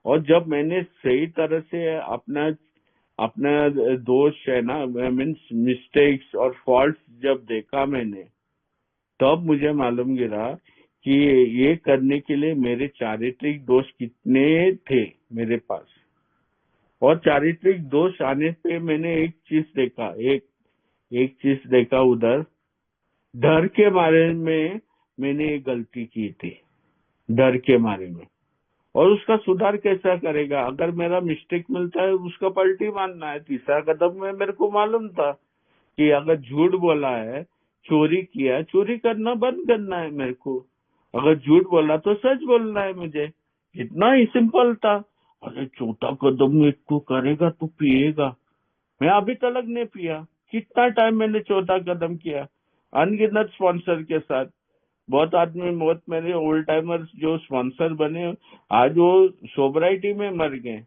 और जब मैंने सही तरह से अपना अपना दोष है ना, मीन्स मिस्टेक्स और फॉल्ट जब देखा मैंने, तब मुझे मालूम गिरा कि ये करने के लिए मेरे चारित्रिक दोष कितने थे मेरे पास। और चारित्रिक दोष आने पे मैंने एक चीज देखा, एक चीज देखा उधर, डर के बारे में मैंने एक गलती की थी, डर के बारे में। और उसका सुधार कैसा करेगा? अगर मेरा मिस्टेक मिलता है उसका पलटी मारना है। तीसरा कदम में मेरे को मालूम था कि अगर झूठ बोला है, चोरी किया, चोरी करना बंद करना है मेरे को। अगर झूठ बोला तो सच बोलना है मुझे। इतना ही सिंपल था। अरे चौथा कदम में तू करेगा तो पिएगा। मैं अभी तक नहीं पिया। कितना टाइम मैंने चौथा कदम किया, अनगिनत स्पॉन्सर के साथ। बहुत मेरे ओल्ड टाइमर्स जो स्पॉन्सर बने, आज वो सोबराइटी में मर गए।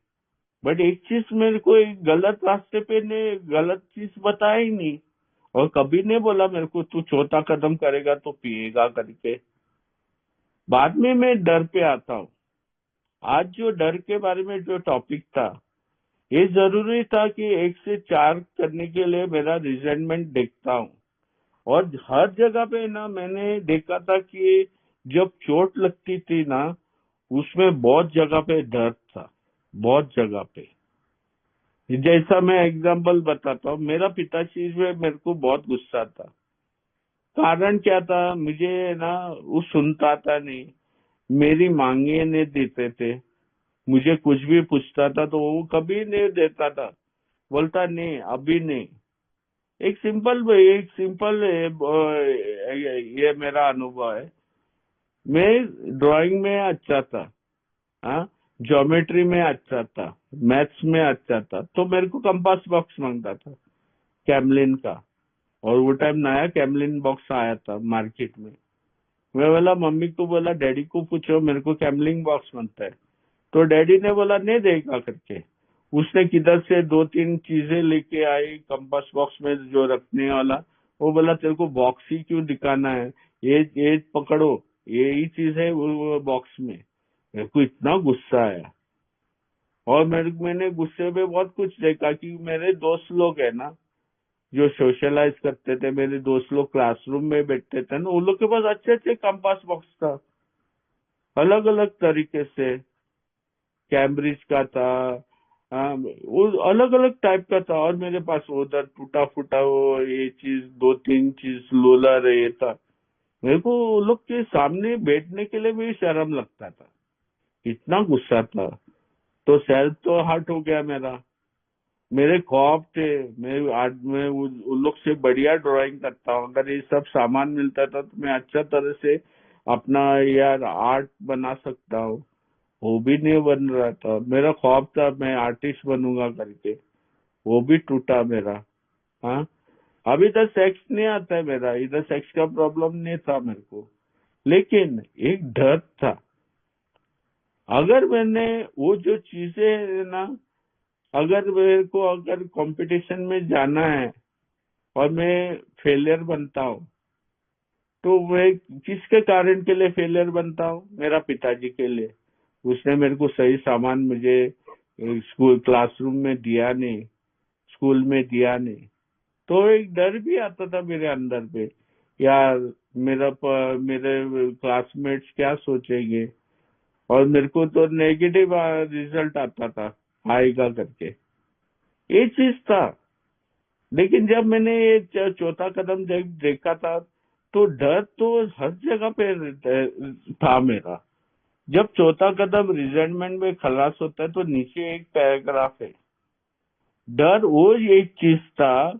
बट एक चीज मेरे को, एक गलत रास्ते पे ने गलत चीज बताया ही नहीं। और कभी नहीं बोला मेरे को तू चौथा कदम करेगा तो पिएगा करके। बाद में मैं डर पे आता हूँ। आज जो डर के बारे में जो टॉपिक था, ये जरूरी था कि 1 से 4 करने के लिए मेरा रिजल्टमेंट देखता हूँ। और हर जगह पे ना मैंने देखा था कि जब चोट लगती थी ना, उसमें बहुत जगह पे दर्द था, बहुत जगह पे। जैसा मैं एग्जांपल बताता हूँ, मेरा पिताजी पे मेरे को बहुत गुस्सा था। कारण क्या था? मुझे ना वो सुनता था नहीं, मेरी मांगे नहीं देते थे। मुझे कुछ भी पूछता था तो वो कभी नहीं देता था, बोलता नहीं अभी नहीं। एक सिंपल ये मेरा अनुभव है। मैं ड्राइंग में अच्छा था, हाँ, ज्योमेट्री में अच्छा था, मैथ्स में अच्छा था, तो मेरे को कंपास बॉक्स मांगता था कैमलिन का। और वो टाइम नया कैमलिन बॉक्स आया था मार्केट में। मैं बोला, मम्मी को बोला डैडी को पूछो, मेरे को कैमलिन बॉक्स मांगता है। तो डैडी ने बोला नहीं देगा करके। उसने किधर से 2-3 चीजें लेके आई कंपास बॉक्स में जो रखने वाला। वो बोला तेरे को बॉक्स ही क्यों दिखाना है, ये पकड़ो, यही चीज है वो बॉक्स में। मेरे को इतना गुस्सा आया। और मैंने गुस्से में बहुत कुछ देखा कि मेरे दोस्त लोग है ना, जो सोशलाइज करते थे, मेरे दोस्त लोग क्लासरूम में बैठते थे ना, उन लोग के पास अच्छे अच्छे कंपास बॉक्स था, अलग अलग तरीके से। कैम्ब्रिज का था, वो अलग अलग टाइप का था, और मेरे पास वो उधर टूटा फूटा वो ये चीज, दो तीन चीज लोलर ये था। मेरे को वो लोग के सामने बैठने के लिए भी शर्म लगता था, इतना गुस्सा था। तो सेल्फ तो हर्ट हो गया मेरा। मेरे ख्वाब थे, मैं आज मैं उन लोग से बढ़िया ड्राइंग करता हूँ, अगर ये सब सामान मिलता था तो मैं अच्छा तरह से अपना यार आर्ट बना सकता हूँ। वो भी नहीं बन रहा था, मेरा ख्वाब था मैं आर्टिस्ट बनूंगा करके, वो भी टूटा मेरा। हाँ, अभी तक सेक्स नहीं आता है मेरा, इधर सेक्स का प्रॉब्लम नहीं था मेरे को, लेकिन एक डर था। अगर मैंने वो जो चीजें है ना, अगर मेरे को अगर कंपटीशन में जाना है और मैं फेलियर बनता हूँ, तो मैं किसके कारण के लिए फेलियर बनता हूँ? मेरा पिताजी के लिए। उसने मेरे को सही सामान मुझे स्कूल क्लासरूम में दिया नहीं, स्कूल में दिया नहीं। तो एक डर भी आता था मेरे अंदर पे, यार मेरे क्लासमेट्स क्या सोचेंगे, और मेरे को तो नेगेटिव रिजल्ट आता था आएगा करके, ये चीज था। लेकिन जब मैंने ये चौथा कदम देखा था, तो डर तो हर जगह पे था मेरा। जब चौथा कदम रिजेंटमेंट में खलास होता है तो नीचे एक पैराग्राफ है, डर वो एक चीज था,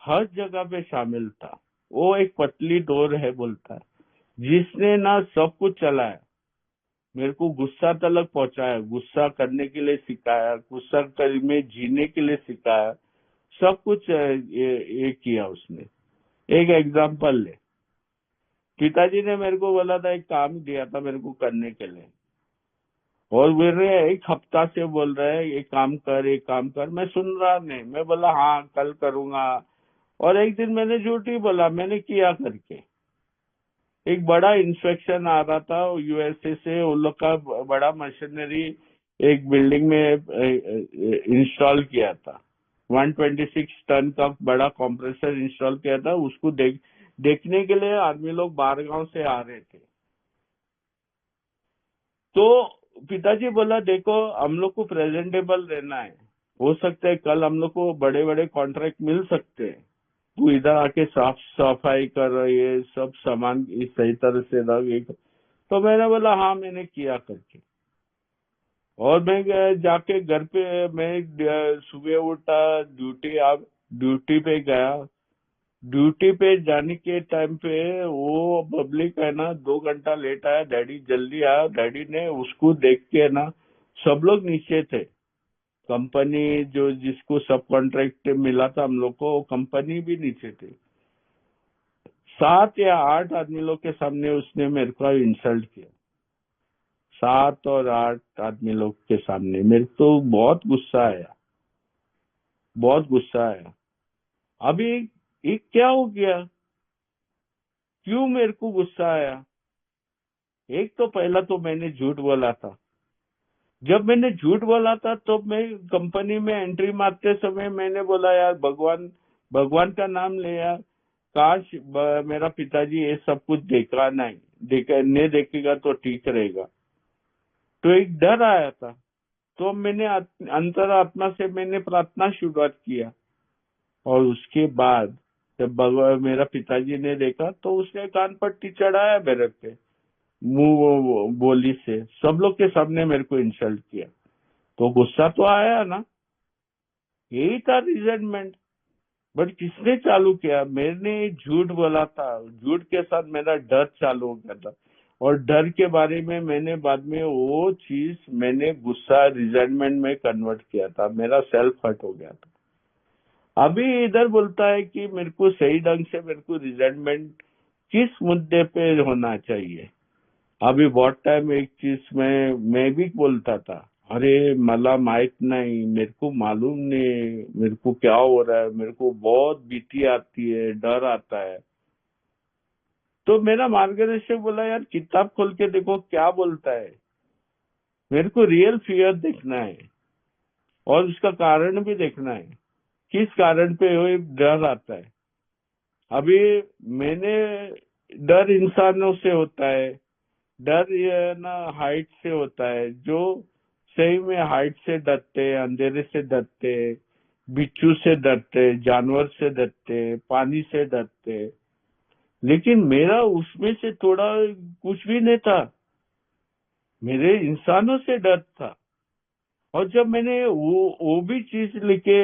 हर जगह पे शामिल था। वो एक पतली डोर है बोलता है, जिसने ना सब कुछ चलाया, मेरे को गुस्सा तलक पहुंचाया, गुस्सा करने के लिए सिखाया, गुस्सा कर में जीने के लिए सिखाया, सब कुछ ये किया उसने। एक एग्जाम्पल ले, पिताजी ने मेरे को बोला था, एक काम दिया था मेरे को करने के लिए, और मेरे एक हफ्ता से बोल रहे हैं ये काम कर ये काम कर, मैं सुन रहा नहीं, मैं बोला हाँ कल करूंगा। और एक दिन मैंने झूठ ही बोला, मैंने किया करके। एक बड़ा इंस्पेक्शन आ रहा था यूएसए से, उन लोग का बड़ा मशीनरी एक बिल्डिंग में इंस्टॉल किया था, 126 टन का बड़ा कंप्रेसर इंस्टॉल किया था, उसको देखने के लिए आदमी लोग बाहर गांव से आ रहे थे। तो पिताजी बोला देखो हम लोग को प्रेजेंटेबल रहना है, हो सकता है कल हम लोग को बड़े बड़े कॉन्ट्रैक्ट मिल सकते हैं, तू इधर आके साफ सफाई कर, ये सब सामान इस सही तरह से रख तो मैंने बोला हाँ मैंने किया करके। और मैं जाके घर पे मैं सुबह उठा, ड्यूटी पे गया। ड्यूटी पे जाने के टाइम पे वो पब्लिक है ना 2 घंटा लेट आया, डैडी जल्दी आया, डैडी ने उसको देख के ना, सब लोग नीचे थे। कंपनी जो जिसको सब कॉन्ट्रैक्ट मिला था हम लोग को, वो कंपनी भी नीचे थी। 7 या 8 आदमी लोग के सामने उसने मेरे को इंसल्ट किया, 7 और 8 आदमी लोग के सामने। मेरे को बहुत गुस्सा आया, बहुत गुस्सा आया। अभी ये क्या हो गया, क्यों मेरे को गुस्सा आया? एक तो पहला तो मैंने झूठ बोला था। जब मैंने झूठ बोला था तो मैं कंपनी में एंट्री मारते समय मैंने बोला यार भगवान, भगवान का नाम लिया, काश मेरा पिताजी ये सब कुछ देखा नहीं, नहीं देखेगा तो ठीक रहेगा। तो एक डर आया था, तो मैंने अंतरात्मा से मैंने प्रार्थना शुरुआत किया। और उसके बाद जब भगवान मेरा पिताजी ने देखा तो उसने कान पट्टी चढ़ाया मेरे पे, मुंह बोली से सब लोग के सामने मेरे को इंसल्ट किया। तो गुस्सा तो आया ना, यही था रिजेंटमेंट। बट किसने चालू किया? मैंने झूठ बोला था, झूठ के साथ मेरा डर चालू हो गया था, और डर के बारे में मैंने बाद में वो चीज मैंने गुस्सा रिजेंटमेंट में कन्वर्ट किया था, मेरा सेल्फ हर्ट हो गया था। अभी इधर बोलता है कि मेरे को सही ढंग से मेरे को रिजेंटमेंट किस मुद्दे पे होना चाहिए। अभी बहुत टाइम एक चीज में मैं भी बोलता था, अरे मला माहित नहीं, मेरे को मालूम नहीं मेरे को क्या हो रहा है, मेरे को बहुत भीति आती है, डर आता है। तो मेरा मार्गदर्शक बोला यार किताब खोल के देखो क्या बोलता है, मेरे को रियल फियर देखना है। और उसका कारण भी देखना है, किस कारण पे वो डर आता है। अभी मैंने डर इंसानों से होता है, डर ये ना हाइट से होता है, जो सही में हाइट से डरते हैं, अंधेरे से डरते हैं, बिच्छू से डरते हैं, जानवर से डरते हैं, पानी से डरते हैं। लेकिन मेरा उसमें से थोड़ा कुछ भी नहीं था, मेरे इंसानों से डर था। और जब मैंने वो भी चीज लिखे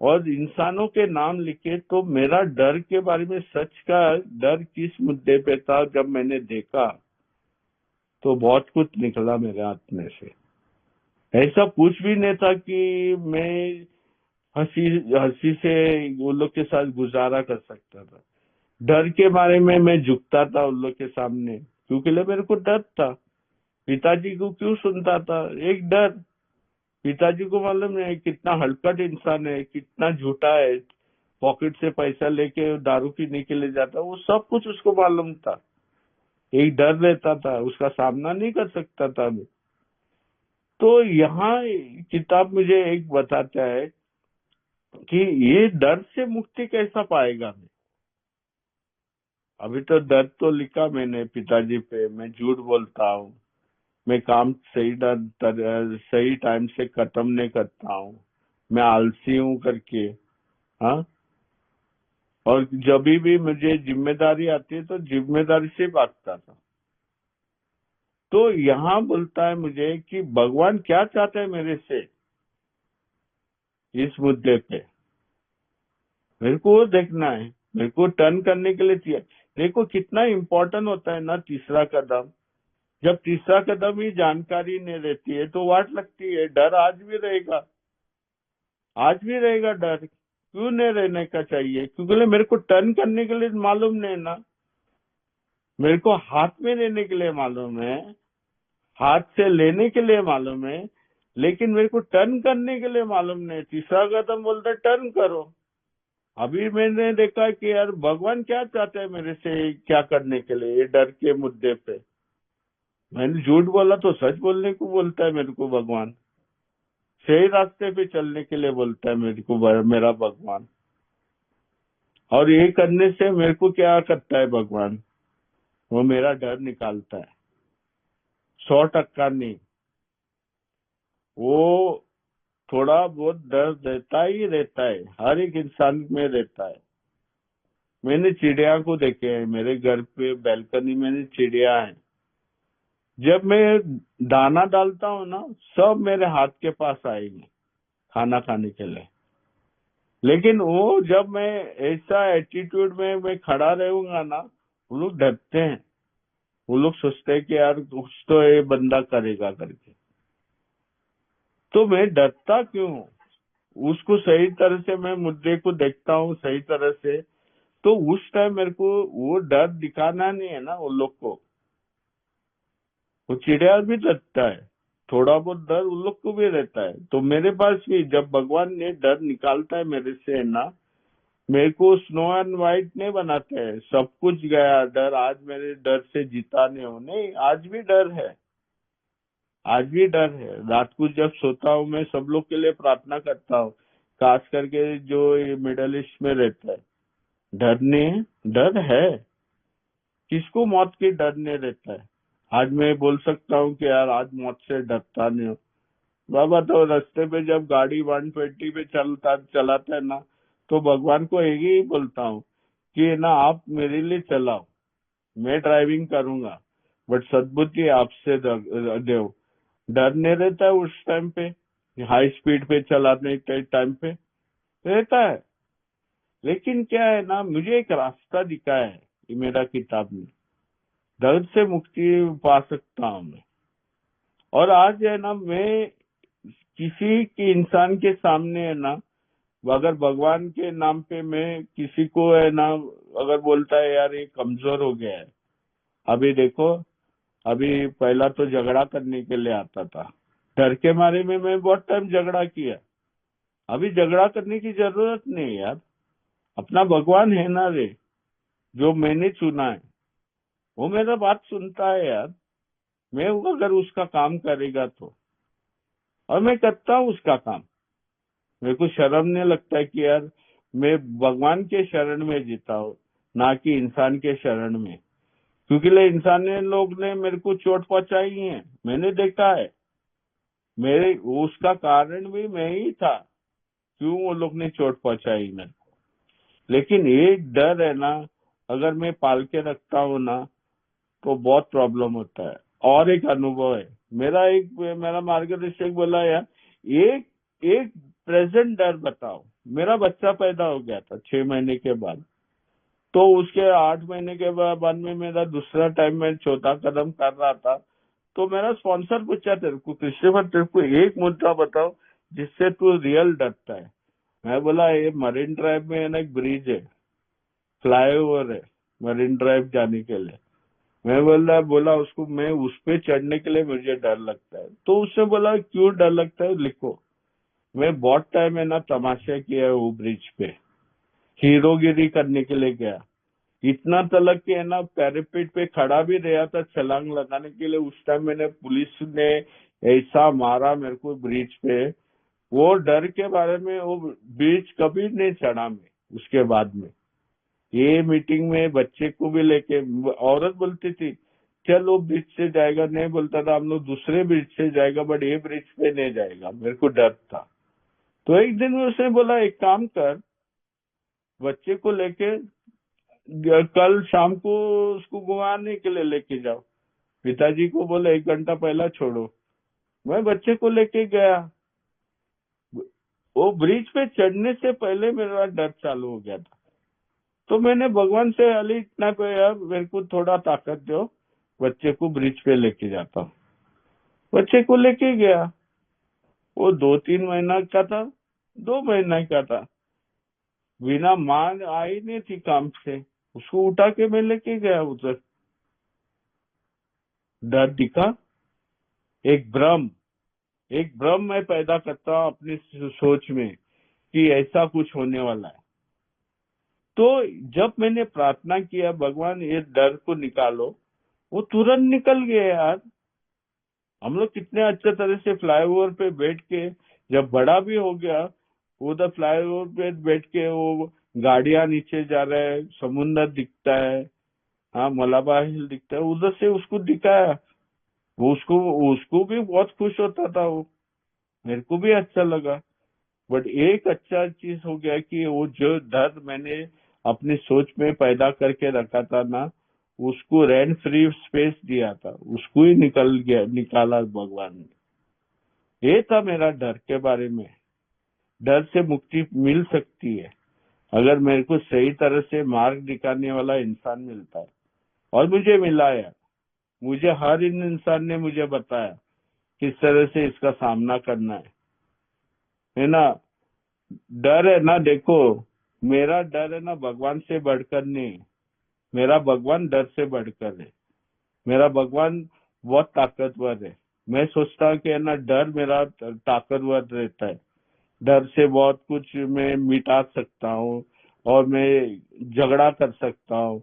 और इंसानों के नाम लिखे, तो मेरा डर के बारे में, सच का डर किस मुद्दे पे था, जब मैंने देखा तो बहुत कुछ निकला मेरे हाथ में से। ऐसा कुछ भी नहीं था कि मैं हंसी हंसी से वो लोग के साथ गुजारा कर सकता था। डर के बारे में मैं झुकता था उन लोग के सामने, क्योंकि मेरे को डर था। पिताजी को क्यों सुनता था? एक डर। पिताजी को मालूम है कितना हड़कट इंसान है, कितना झूठा है, पॉकेट से पैसा लेके दारू पीने के लिए जाता, वो सब कुछ उसको मालूम था। एक डर रहता था, उसका सामना नहीं कर सकता था मैं। तो यहाँ किताब मुझे एक बताता है कि ये डर से मुक्ति कैसा पाएगा मैं। अभी तो डर तो लिखा मैंने पिताजी पे, मैं झूठ बोलता हूँ, मैं काम सही टाइम से खत्म नहीं करता हूँ, मैं आलसी हूँ करके। हाँ। और जब भी मुझे जिम्मेदारी आती है तो जिम्मेदारी से भागता था। तो यहाँ बोलता है मुझे कि भगवान क्या चाहते हैं मेरे से इस मुद्दे पे, मेरे को वो देखना है, मेरे को टर्न करने के लिए चाहिए। देखो कितना इम्पोर्टेंट होता है ना तीसरा कदम। जब तीसरा कदम ही जानकारी नहीं रहती है तो वाट लगती है। डर आज भी रहेगा, आज भी रहेगा डर। क्यों नहीं रहने का चाहिए? क्योंकि मेरे को टर्न करने के लिए मालूम नहीं ना, मेरे को हाथ में लेने के लिए मालूम है, हाथ से लेने के लिए मालूम है, लेकिन मेरे को टर्न करने के लिए मालूम नहीं। तीसरा कदम बोलता है टर्न करो। अभी मैंने देखा कि यार भगवान क्या चाहते हैं मेरे से, क्या करने के लिए, ये डर के मुद्दे पे। मैंने झूठ बोला तो सच बोलने को बोलता है मेरे को भगवान, सही रास्ते पे चलने के लिए बोलता है मेरे को मेरा भगवान। और ये करने से मेरे को क्या करता है भगवान, वो मेरा डर निकालता है। 100% नहीं, वो थोड़ा बहुत डर रहता ही रहता है, हर एक इंसान में रहता है। मैंने चिड़िया को देखे हैं, मेरे घर पे बैल्कनी में चिड़िया है। जब मैं दाना डालता हूँ ना, सब मेरे हाथ के पास आएंगे खाना खाने के लिए। लेकिन वो जब मैं ऐसा एटीट्यूड में मैं खड़ा रहूंगा ना, वो लोग डरते हैं। वो लोग सोचते हैं कि यार कुछ तो ये बंदा करेगा करके। तो मैं डरता क्यों हूँ? उसको सही तरह से मैं मुद्दे को देखता हूँ सही तरह से, तो उस टाइम मेरे को वो डर दिखाना नहीं है ना उन लोग को। वो चिड़िया भी डरता है, थोड़ा बहुत डर उन लोग को भी रहता है। तो मेरे पास भी जब भगवान ने डर निकालता है मेरे से ना, मेरे को स्नो एंड व्हाइट नहीं बनाते हैं, सब कुछ गया डर, आज मेरे डर से जीता नहीं हो, नहीं, आज भी डर है। आज भी डर है। रात को जब सोता हूँ मैं सब लोग के लिए प्रार्थना करता हूँ, खास करके जो मिडल ईस्ट में रहता है। डर नहीं, डर है। किसको मौत की डर नहीं रहता है? आज मैं बोल सकता हूँ कि यार आज मौत से डरता नहीं हूँ। बाबा तो रास्ते पे जब गाड़ी 120 पे चलाता है ना, तो भगवान को एक ही बोलता हूँ कि ना आप मेरे लिए चलाओ, मैं ड्राइविंग करूंगा, बट सद्बुद्धि आपसे दो। डर नहीं रहता है उस टाइम पे, हाई स्पीड पे चलाने के टाइम पे रहता है। लेकिन क्या है ना, मुझे एक रास्ता दिखा है ये मेरा किताब में, दर्द से मुक्ति पा सकता हूँ मैं। और आज है ना, मैं किसी की इंसान के सामने है ना, अगर भगवान के नाम पे मैं किसी को है ना, अगर बोलता है यार ये कमजोर हो गया है। अभी देखो, अभी पहला तो झगड़ा करने के लिए आता था, डर के मारे में मैं बहुत टाइम झगड़ा किया। अभी झगड़ा करने की जरूरत नहीं यार, अपना भगवान है ना रे, जो मैंने चुना है वो मेरा बात सुनता है यार। मैं अगर उसका काम करेगा तो, और मैं करता हूँ उसका काम। मेरे को शर्म नहीं लगता है कि यार मैं भगवान के शरण में जीता हूँ, ना कि इंसान के शरण में। क्योंकि ले इंसान ने लोग ने मेरे को चोट पहुंचाई है, मैंने देखा है। मेरे उसका कारण भी मैं ही था, क्यों वो लोग ने चोट पहुंचाई मेरे को। लेकिन एक डर है ना, अगर मैं पाल के रखता हूँ ना तो बहुत प्रॉब्लम होता है। और एक अनुभव है मेरा मार्गदर्शक बोला यार, एक एक प्रेजेंट डर बताओ। मेरा बच्चा पैदा हो गया था 6 महीने के बाद, तो उसके 8 महीने के बाद में मेरा दूसरा टाइम मैं चौथा कदम कर रहा था। तो मेरा स्पॉन्सर पूछा, तेरे को क्रिस्टोफर तेरे को एक मुद्दा बताओ जिससे तू रियल डरता है। मैं बोला ये मरीन ड्राइव में है ना, एक ब्रिज है, फ्लाईओवर है मरीन ड्राइव जाने के लिए। मैं बोला उसको, मैं उस पे चढ़ने के लिए मुझे डर लगता है। तो उसने बोला क्यों डर लगता है, लिखो। मैं बहुत टाइम है ना तमाशा किया है वो ब्रिज पे, हीरोगिरी करने के लिए गया। इतना तलक के है ना पैरापेट पे खड़ा भी रहा था छलांग लगाने के लिए। उस टाइम मैंने, पुलिस ने ऐसा मारा मेरे को ब्रिज पे, वो डर के बारे में वो ब्रिज कभी नहीं चढ़ा मैं उसके बाद में। ये मीटिंग में बच्चे को भी लेके, औरत बोलती थी चल वो ब्रिज से जाएगा, नहीं बोलता था हम लोग दूसरे ब्रिज से जाएगा, बट ये ब्रिज पे नहीं जाएगा। मेरे को डर था। तो एक दिन उसने बोला एक काम कर, बच्चे को लेके कल शाम को उसको घुमाने के लिए लेके जाओ। पिताजी को बोले 1 घंटा पहला छोड़ो। मैं बच्चे को लेके गया। वो ब्रिज पे चढ़ने से पहले मेरा डर चालू हो गया था। तो मैंने भगवान से अली इतना को, यार मेरे को थोड़ा ताकत दो, बच्चे को ब्रिज पे लेके जाता हूँ। बच्चे को लेके गया। वो 2-3 महीना का था, 2 महीना का था। बिना माँ आई नहीं थी काम से, उसको उठा के मैं लेके गया उधर। डर दिखा, एक भ्रम, एक भ्रम मैं पैदा करता हूँ अपनी सोच में कि ऐसा कुछ होने वाला है। तो जब मैंने प्रार्थना किया भगवान ये डर को निकालो, वो तुरंत निकल गया यार। हम लोग कितने अच्छे तरह से फ्लाईओवर पे बैठ के, जब बड़ा भी हो गया, उधर फ्लाईओवर पे बैठ के वो गाड़ियां नीचे जा रहे हैं, समुन्द्र दिखता है, हाँ मलाबा हिल दिखता है, उधर से उसको दिखाया। वो उसको उसको भी बहुत खुश होता था वो, मेरे को भी अच्छा लगा। बट एक अच्छा चीज हो गया कि वो जो डर मैंने अपनी सोच में पैदा करके रखा था ना, उसको रेंट फ्री स्पेस दिया था, उसको ही निकाला भगवान ने। ये था मेरा डर के बारे में। डर से मुक्ति मिल सकती है अगर मेरे को सही तरह से मार्ग दिखाने वाला इंसान मिलता है। और मुझे मिला है, मुझे हर इन इंसान ने मुझे बताया किस तरह से इसका सामना करना है ना। डर है ना, देखो मेरा डर है ना भगवान से बढ़कर नहीं, मेरा भगवान डर से बढ़कर है। मेरा भगवान बहुत ताकतवर है। मैं सोचता हूँ कि है ना डर मेरा ताकतवर रहता है। डर से बहुत कुछ मैं मिटा सकता हूँ और मैं झगड़ा कर सकता हूँ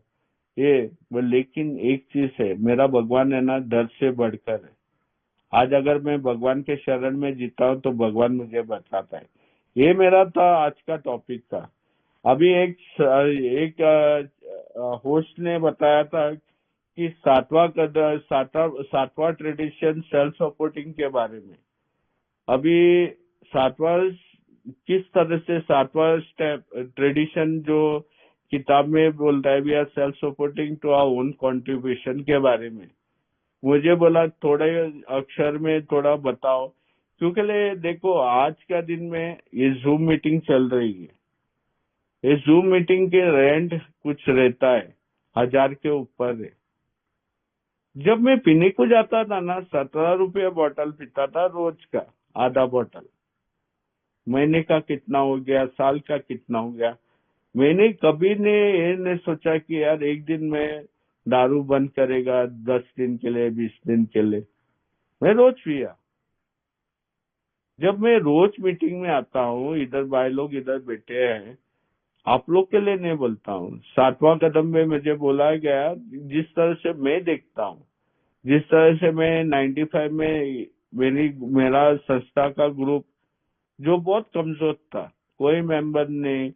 ये। लेकिन एक चीज है, मेरा भगवान है ना डर से बढ़कर है। आज अगर मैं भगवान के शरण में जीता हूँ तो भगवान मुझे बचाता है। ये मेरा था आज का टॉपिक था। अभी एक होस्ट ने बताया था कि सातवां ट्रेडिशन सेल्फ सपोर्टिंग के बारे में। अभी सातवां, किस तरह से सातवां स्टेप ट्रेडिशन जो किताब में बोलता है, we are self supporting to our own contribution के बारे में। मुझे बोला थोड़े अक्षर में थोड़ा बताओ, क्योंकि देखो आज का दिन में ये जूम मीटिंग चल रही है। ये जूम मीटिंग के रेंट कुछ रहता है, 1000 के ऊपर है। जब मैं पीने को जाता था ना, 17 रुपये बॉटल पीता था रोज का, आधा बॉटल। महीने का कितना हो गया, साल का कितना हो गया। मैंने कभी ने ये नहीं सोचा कि यार एक दिन में दारू बंद करेगा, 10 दिन के लिए, 20 दिन के लिए। मैं रोज पिया। जब मैं रोज मीटिंग में आता हूँ, इधर भाई लोग इधर बैठे हैं, आप लोग के लिए नहीं बोलता हूँ, 7वां कदम में मुझे बोला गया, जिस तरह से मैं देखता हूँ, जिस तरह से मैं 95 में मेरा संस्था का ग्रुप जो बहुत कमजोर था। कोई मेंबर नहीं,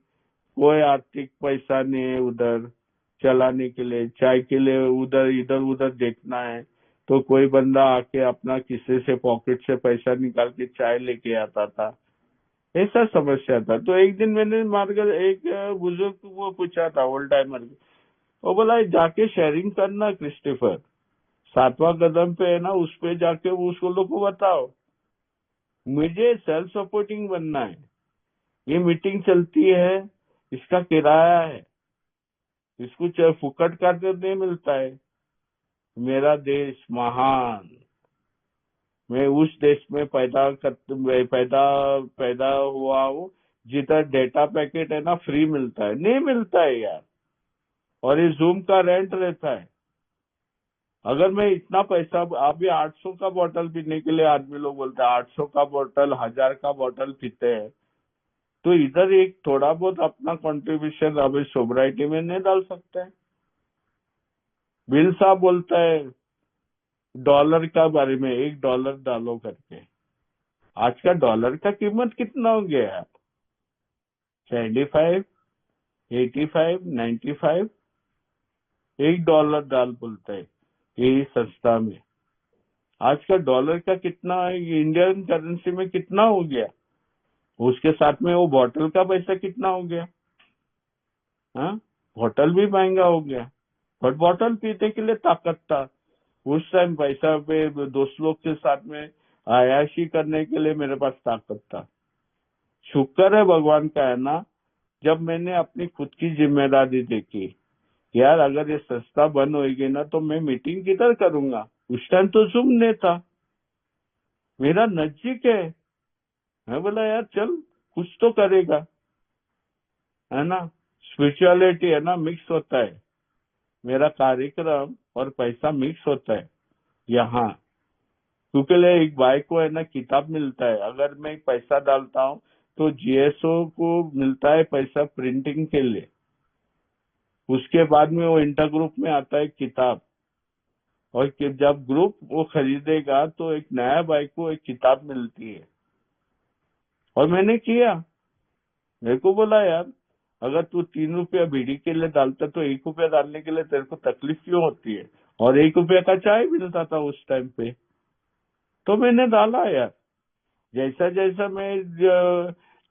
कोई आर्थिक पैसा नहीं है उधर चलाने के लिए, चाय के लिए उधर इधर उधर देखना है तो कोई बंदा आके अपना किसी से पॉकेट से पैसा निकाल के चाय लेके आता था। ऐसा समस्या था। तो एक दिन मैंने मार्गर एक बुजुर्ग को पूछा था, ओल्ड टाइमर। वो बोला जाके शेयरिंग करना क्रिस्टोफर, 7वां कदम पे है ना, उस पे जाके उसको लोग को बताओ मुझे सेल्फ सपोर्टिंग बनना है। ये मीटिंग चलती है, इसका किराया है, इसको फुकट का तो नहीं मिलता है। मेरा देश महान, मैं उस देश में पैदा पैदा हुआ हूँ जिधर डेटा पैकेट है ना फ्री मिलता है, नहीं मिलता है यार। और ये जूम का रेंट रहता है। अगर मैं इतना पैसा, अभी 800 का बोतल पीने के लिए आदमी लोग बोलते हैं, 800 का बोतल, 1000 का बोतल पीते हैं। तो इधर एक थोड़ा बहुत अपना कंट्रीब्यूशन अभी सोब्राइटी में नहीं डाल सकते हैं। बिल साहब बोलता है डॉलर का बारे में, $1 डालो करके। आज का डॉलर का कीमत कितना हो गया है? 75, 85, 95। $1 डाल बोलता है यही संस्था में। आज का डॉलर का कितना है, ये इंडियन करेंसी में कितना हो गया? उसके साथ में वो बॉटल का पैसा कितना हो गया? हाँ, होटल भी महंगा हो गया। बट बॉटल पीने के लिए ताकत था। उस टाइम पैसा पे दोस्त लोग के साथ में अय्याशी करने के लिए मेरे पास ताकत था। शुक्र है भगवान का है ना, जब मैंने अपनी खुद की जिम्मेदारी देखी, यार अगर ये संस्था बंद होगी ना तो मैं मीटिंग किधर करूंगा। उस टाइम तो जूम नहीं था, मेरा नजदीक है। मैं बोला यार चल कुछ तो करेगा, है ना। स्पिरिचुअलिटी है ना, मिक्स होता है। मेरा कार्यक्रम और पैसा मिक्स होता है यहाँ। क्योंकि एक भाई को है ना किताब मिलता है, अगर मैं पैसा डालता हूँ तो जीएसओ को मिलता है पैसा प्रिंटिंग के लिए। उसके बाद में वो इंटर ग्रुप में आता है किताब। और जब ग्रुप वो खरीदेगा तो एक नया भाई को एक किताब मिलती है। और मैंने किया, मेरे को बोला यार अगर तू 3 रुपया बीड़ी के लिए डालता तो 1 रुपया डालने के लिए तेरे को तकलीफ क्यों होती है? और 1 रुपया का चाय मिलता था उस टाइम पे। तो मैंने डाला यार। जैसा जैसा मैं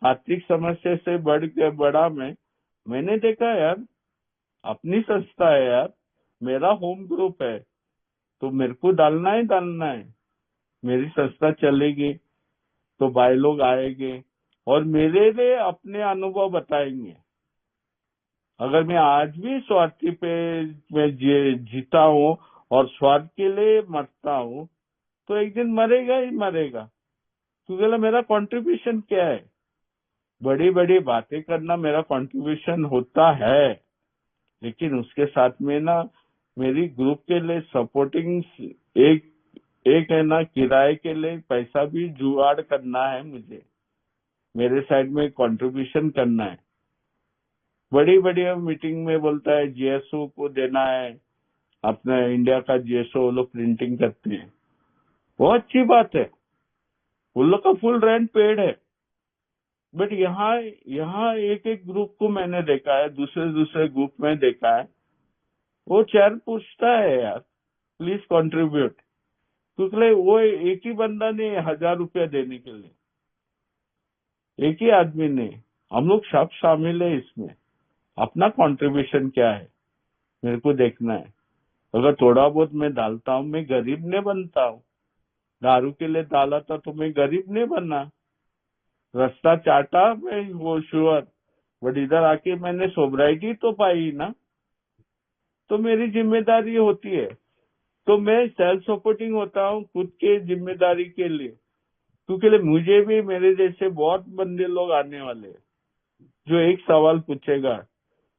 आर्थिक समस्या से बढ़ा मैंने देखा यार अपनी संस्था है यार, मेरा होम ग्रुप है, तो मेरे को डालना ही डालना है। मेरी संस्था चलेगी तो भाई लोग आएंगे और मेरे लिए अपने अनुभव बताएंगे। अगर मैं आज भी स्वार्थी पे मैं जीता हूँ और स्वार्थ के लिए मरता हूँ तो एक दिन मरेगा ही मरेगा। क्योंकि मेरा कंट्रीब्यूशन क्या है? बड़ी बड़ी बातें करना मेरा कंट्रीब्यूशन होता है, लेकिन उसके साथ में ना मेरी ग्रुप के लिए सपोर्टिंग एक एक है ना, किराए के लिए पैसा भी जुगाड़ करना है मुझे, मेरे साइड में कंट्रीब्यूशन करना है। बड़ी बड़ी मीटिंग में बोलता है जीएसओ को देना है, अपना इंडिया का जीएसओ वो लोग प्रिंटिंग करते हैं, बहुत अच्छी बात है, उन लोग का फुल रेंट पेड है। बट यहाँ यहाँ एक एक ग्रुप को मैंने देखा है, दूसरे दूसरे ग्रुप में देखा है, वो चेयर पूछता है यार प्लीज कंट्रीब्यूट। क्योंकि वो एक ही बंदा ने 1000 रुपया देने के लिए, एक ही आदमी ने, हम लोग सब शामिल है इसमें। अपना कंट्रीब्यूशन क्या है मेरे को देखना है। अगर थोड़ा बहुत मैं डालता हूँ, मैं गरीब नहीं बनता हूँ। दारू के लिए डाला था तो मैं गरीब नहीं बना, रास्ता चाटा मैं वो श्योर। बट इधर आके मैंने सोब्राइटी तो पाई ना, तो मेरी जिम्मेदारी होती है। तो मैं सेल्फ सपोर्टिंग होता हूँ खुद के जिम्मेदारी के लिए। क्योंकि मुझे भी मेरे जैसे बहुत बंदे लोग आने वाले हैं जो एक सवाल पूछेगा,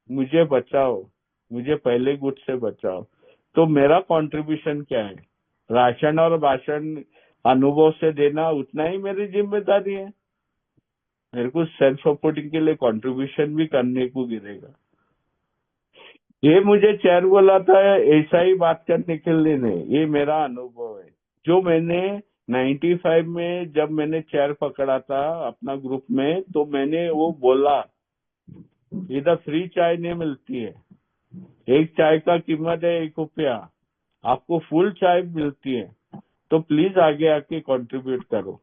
मुझे बचाओ, मुझे पहले गुट से बचाओ। तो मेरा कंट्रीब्यूशन क्या है? राशन और भाषण अनुभव से देना उतना ही मेरी जिम्मेदारी है। मेरे को सेल्फ सपोर्टिंग के लिए कंट्रीब्यूशन भी करने को गिरेगा। ये मुझे चेयर बोला था ऐसा ही बात करने के लिए नहीं, ये मेरा अनुभव है जो मैंने 95 में जब मैंने चेयर पकड़ा था अपना ग्रुप में, तो मैंने वो बोला, इधर फ्री चाय नहीं मिलती है, एक चाय का कीमत है 1 रुपया, आपको फुल चाय मिलती है, तो प्लीज आगे आके कंट्रीब्यूट करो।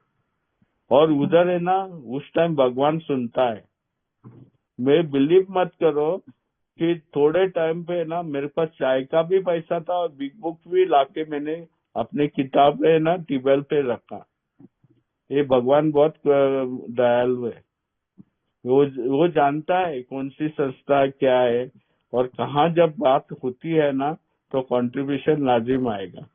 और उधर है ना, उस टाइम भगवान सुनता है। मैं बिलीव मत करो कि थोड़े टाइम पे ना मेरे पास चाय का भी पैसा था और बिग बुक भी लाके मैंने अपने किताब है ना टेबल पे रखा। ये भगवान बहुत दयालु है। वो जानता है कौन सी संस्था क्या है, और कहाँ जब बात होती है ना तो कंट्रीब्यूशन लाजिम आएगा।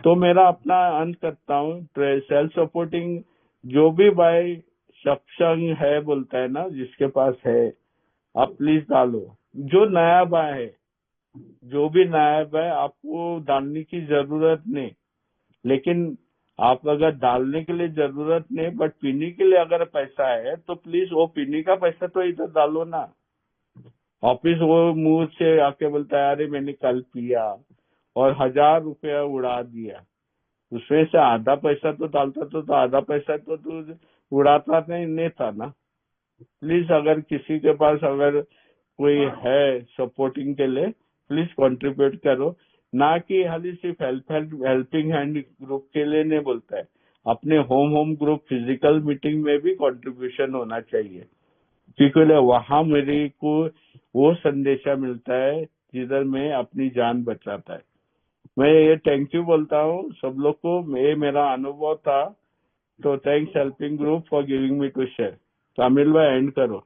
तो मेरा अपना अंत करता हूँ, सेल्फ सपोर्टिंग जो भी भाई सत्संग है बोलता है ना, जिसके पास है आप प्लीज डालो। जो नायाब है, जो भी नायाब है आपको डालने की जरूरत नहीं, लेकिन आप अगर डालने के लिए जरूरत नहीं बट पीने के लिए अगर पैसा है तो प्लीज वो पीने का पैसा तो इधर डालो ना। ऑफिस वो मुंह से आके बोलता है अरे मैंने कल पिया और 1,000 रुपया उड़ा दिया, उसमें से आधा पैसा तो डालता तो आधा पैसा तो तू उड़ाता नहीं था ना। प्लीज अगर किसी के पास अगर कोई है सपोर्टिंग के लिए, प्लीज कंट्रीब्यूट करो। ना कि खाली सिर्फ हेल्पिंग हैंड ग्रुप के लिए नहीं बोलता है, अपने होम ग्रुप फिजिकल मीटिंग में भी कंट्रीब्यूशन होना चाहिए, क्योंकि वहां मेरे को वो संदेशा मिलता है जिधर मैं अपनी जान बचाता है। मैं ये थैंक यू बोलता हूँ सब लोग को, ये मेरा अनुभव था। तो thanks helping group for giving me to share. Tamil भाई एंड करो।